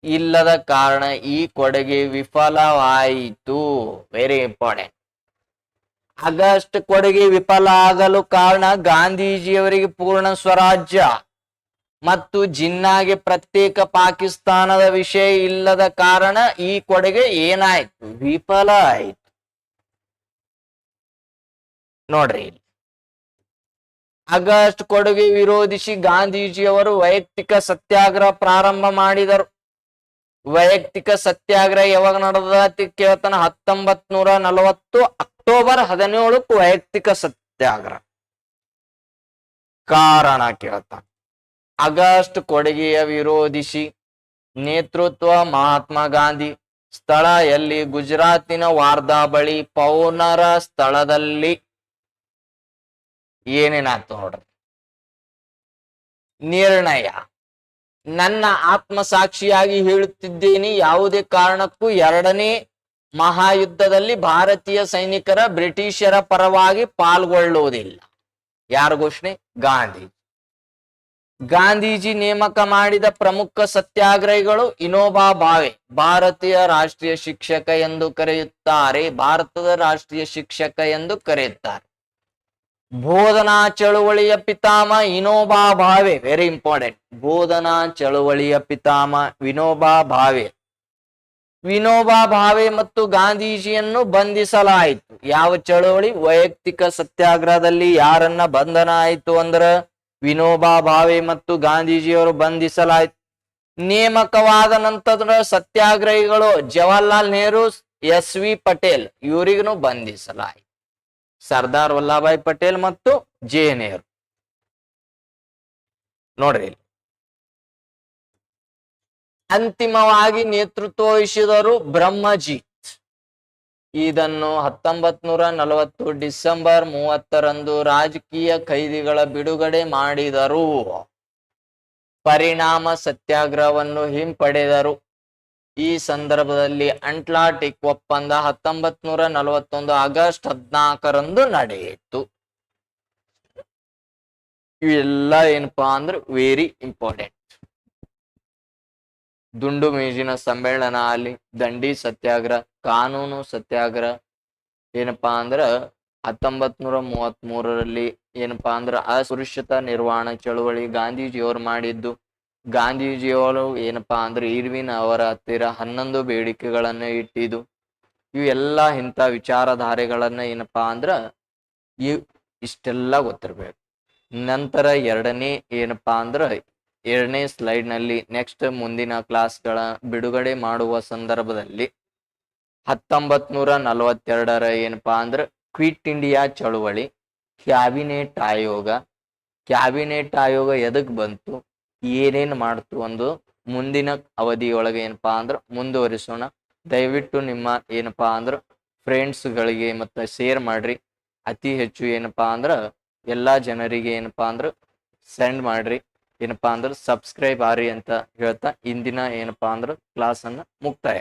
ಇಲ್ಲದ ಕಾರಣ ಈ ಕೊಡುಗೆ ವಿಫಲವಾಯಿತು. Very important. ಆಗಸ್ಟ್ ಕೊಡುಗೆ ವಿಫಲ ಆಗಲು ಕಾರಣ ಗಾಂಧೀಜಿಯವರಿಗೆ ಪೂರ್ಣ ಸ್ವರಾಜ್ಯ ಮತ್ತು ಜಿನ್ನಾಗೆ ಪ್ರತ್ಯೇಕ ಪಾಕಿಸ್ತಾನದ ವಿಷಯ ಇಲ್ಲದ ಕಾರಣ ಈ ಕೊಡುಗೆ ಏನಾಯ್ತು? ವಿಫಲ ಆಯ್ತು. ನೋಡ್ರಿ, ಆಗಸ್ಟ್ ಕೊಡುಗೆ ವಿರೋಧಿಸಿ ಗಾಂಧೀಜಿಯವರು ವೈಯಕ್ತಿಕ ಸತ್ಯಾಗ್ರಹ ಪ್ರಾರಂಭ ಮಾಡಿದರು. ವೈಯಕ್ತಿಕ ಸತ್ಯಾಗ್ರಹ ಯಾವಾಗ ನಡೆದ ಕೇಳ್ತಾನ? 1940 ಅಕ್ಟೋಬರ್ 17 ವೈಯಕ್ತಿಕ ಸತ್ಯಾಗ್ರಹ. ಕಾರಣ ಕೇಳ್ತಾನ. ಆಗಸ್ಟ್ ಕೊಡುಗೆಯ ವಿರೋಧಿಸಿ ನೇತೃತ್ವ ಮಹಾತ್ಮ ಗಾಂಧಿ. ಸ್ಥಳ ಎಲ್ಲಿ? ಗುಜರಾತಿನ ವಾರ್ಧಾ ಬಳಿ ಪೌನರ ಸ್ಥಳದಲ್ಲಿ. ಏನೇನಾಯ್ತು ನೋಡ್ರಿ. ನಿರ್ಣಯ: ನನ್ನ ಆತ್ಮಸಾಕ್ಷಿಯಾಗಿ ಹೇಳುತ್ತಿದ್ದೇನೆ, ಯಾವುದೇ ಕಾರಣಕ್ಕೂ ಎರಡನೇ ಮಹಾಯುದ್ಧದಲ್ಲಿ ಭಾರತೀಯ ಸೈನಿಕರ ಬ್ರಿಟಿಷರ ಪರವಾಗಿ ಪಾಲ್ಗೊಳ್ಳುವುದಿಲ್ಲ. ಯಾರ ಘೋಷಣೆ? ಗಾಂಧಿ. ಗಾಂಧೀಜಿ ನೇಮಕ ಮಾಡಿದ ಪ್ರಮುಖ ಸತ್ಯಾಗ್ರಹಿಗಳು ವಿನೋಬಾ ಭಾವೆ. ಭಾರತೀಯ ರಾಷ್ಟ್ರೀಯ ಶಿಕ್ಷಕ ಎಂದು ಕರೆಯುತ್ತಾರೆ. ಭಾರತದ ರಾಷ್ಟ್ರೀಯ ಶಿಕ್ಷಕ ಎಂದು ಕರೆಯುತ್ತಾರೆ. ಬೋಧನಾ ಚಳುವಳಿಯ ಪಿತಾಮಹ ವಿನೋಬಾ ಭಾವೆ. Very important. ಬೋಧನಾ ಚಳುವಳಿಯ ಪಿತಾಮಹ ವಿನೋಬಾ ಭಾವೆ. ವಿನೋಬಾ ಭಾವೆ ಮತ್ತು ಗಾಂಧೀಜಿಯನ್ನು ಬಂಧಿಸಲಾಯಿತು. ಯಾವ ಚಳುವಳಿ? ವೈಯಕ್ತಿಕ ಸತ್ಯಾಗ್ರಹದಲ್ಲಿ ಯಾರನ್ನ ಬಂಧನ ಆಯಿತು ಅಂದ್ರ ವಿನೋಬಾ ಭಾವೆ ಮತ್ತು ಗಾಂಧೀಜಿಯವರು ಬಂಧಿಸಲಾಯಿತು. ನೇಮಕವಾದ ನಂತರ ಸತ್ಯಾಗ್ರಹಿಗಳು ಜವಾಹರ್ಲಾಲ್ ನೆಹರು, ಎಸ್.ವಿ. ಪಟೇಲ್ ಇವರಿಗೂ ಬಂಧಿಸಲಾಯಿತು. ಸರ್ದಾರ್ ವಲ್ಲಭಾಯ್ ಪಟೇಲ್ ಮತ್ತು ಜೆ ನೆಹರು. ನೋಡ್ರಿ, ಅಂತಿಮವಾಗಿ ನೇತೃತ್ವ ವಹಿಸಿದರು ಬ್ರಹ್ಮಜಿ. ಇದನ್ನು 1940 ಡಿಸೆಂಬರ್ 30ರಂದು ರಾಜಕೀಯ ಖೈದಿಗಳ ಬಿಡುಗಡೆ ಮಾಡಿದರು. ಪರಿಣಾಮ ಸತ್ಯಾಗ್ರಹವನ್ನು ಹಿಂಪಡೆದರು. ಈ ಸಂದರ್ಭದಲ್ಲಿ ಅಟ್ಲಾಂಟಿಕ್ ಒಪ್ಪಂದ 1941 ಆಗಸ್ಟ್ 14ರಂದು ನಡೆಯಿತು. ಇವೆಲ್ಲ ಏನಪ್ಪಾ ಅಂದ್ರೆ ವೆರಿ ಇಂಪಾರ್ಟೆಂಟ್. ದುಂಡು ಮೇಜಿನ ಸಮ್ಮೇಳನ ಅಲ್ಲಿ, ದಂಡಿ ಸತ್ಯಾಗ್ರಹ, ಕಾನೂನು ಸತ್ಯಾಗ್ರಹ ಏನಪ್ಪಾ ಅಂದ್ರ 1933ರಲ್ಲಿ ಏನಪ್ಪಾ ಅಂದ್ರ ಅಸ್ಪೃಶ್ಯತ ನಿರ್ವಹಣಾ ಚಳುವಳಿ ಗಾಂಧೀಜಿಯವರು ಮಾಡಿದ್ದು. ಗಾಂಧೀಜಿಯವರು ಏನಪ್ಪಾ ಅಂದ್ರೆ ಇರ್ವಿನ್ ಅವರ ಹತ್ತಿರ 11 ಬೇಡಿಕೆಗಳನ್ನ ಇಟ್ಟಿದ್ದು. ಇವೆಲ್ಲ ಇಂಥ ವಿಚಾರಧಾರೆಗಳನ್ನ ಏನಪ್ಪಾ ಅಂದ್ರ ಇಷ್ಟೆಲ್ಲ ಗೊತ್ತಿರ್ಬೇಕು. ನಂತರ ಎರಡನೇ ಸ್ಲೈಡ್ ನಲ್ಲಿ ನೆಕ್ಸ್ಟ್ ಮುಂದಿನ ಕ್ಲಾಸ್ಗಳ ಬಿಡುಗಡೆ ಮಾಡುವ ಸಂದರ್ಭದಲ್ಲಿ 1942ರ ಏನಪ್ಪಾ ಅಂದ್ರ ಕ್ವಿಟ್ ಇಂಡಿಯಾ ಚಳುವಳಿ, ಕ್ಯಾಬಿನೆಟ್ ಆಯೋಗ ಎದಕ್ ಬಂತು, ಏನೇನ್ ಮಾಡ್ತು ಒಂದು ಮುಂದಿನ ಅವಧಿಯೊಳಗೆ ಏನಪ್ಪಾ ಅಂದ್ರ ಮುಂದುವರಿಸೋಣ. ದಯವಿಟ್ಟು ನಿಮ್ಮ ಏನಪ್ಪಾ ಅಂದ್ರ ಫ್ರೆಂಡ್ಸ್ ಗಳಿಗೆ ಮತ್ತೆ ಶೇರ್ ಮಾಡ್ರಿ. ಅತಿ ಹೆಚ್ಚು ಏನಪ್ಪಾ ಅಂದ್ರ ಎಲ್ಲಾ ಜನರಿಗೆ ಏನಪ್ಪಾ ಅಂದ್ರ ಸೆಂಡ್ ಮಾಡ್ರಿ. ಏನಪ್ಪಾ ಅಂದ್ರ ಸಬ್ಸ್ಕ್ರೈಬ್ ಆರಿ ಅಂತ ಹೇಳ್ತಾ ಇಂದಿನ ಏನಪ್ಪಾ ಅಂದ್ರ ಕ್ಲಾಸ್ ಅನ್ನ ಮುಕ್ತಾಯ.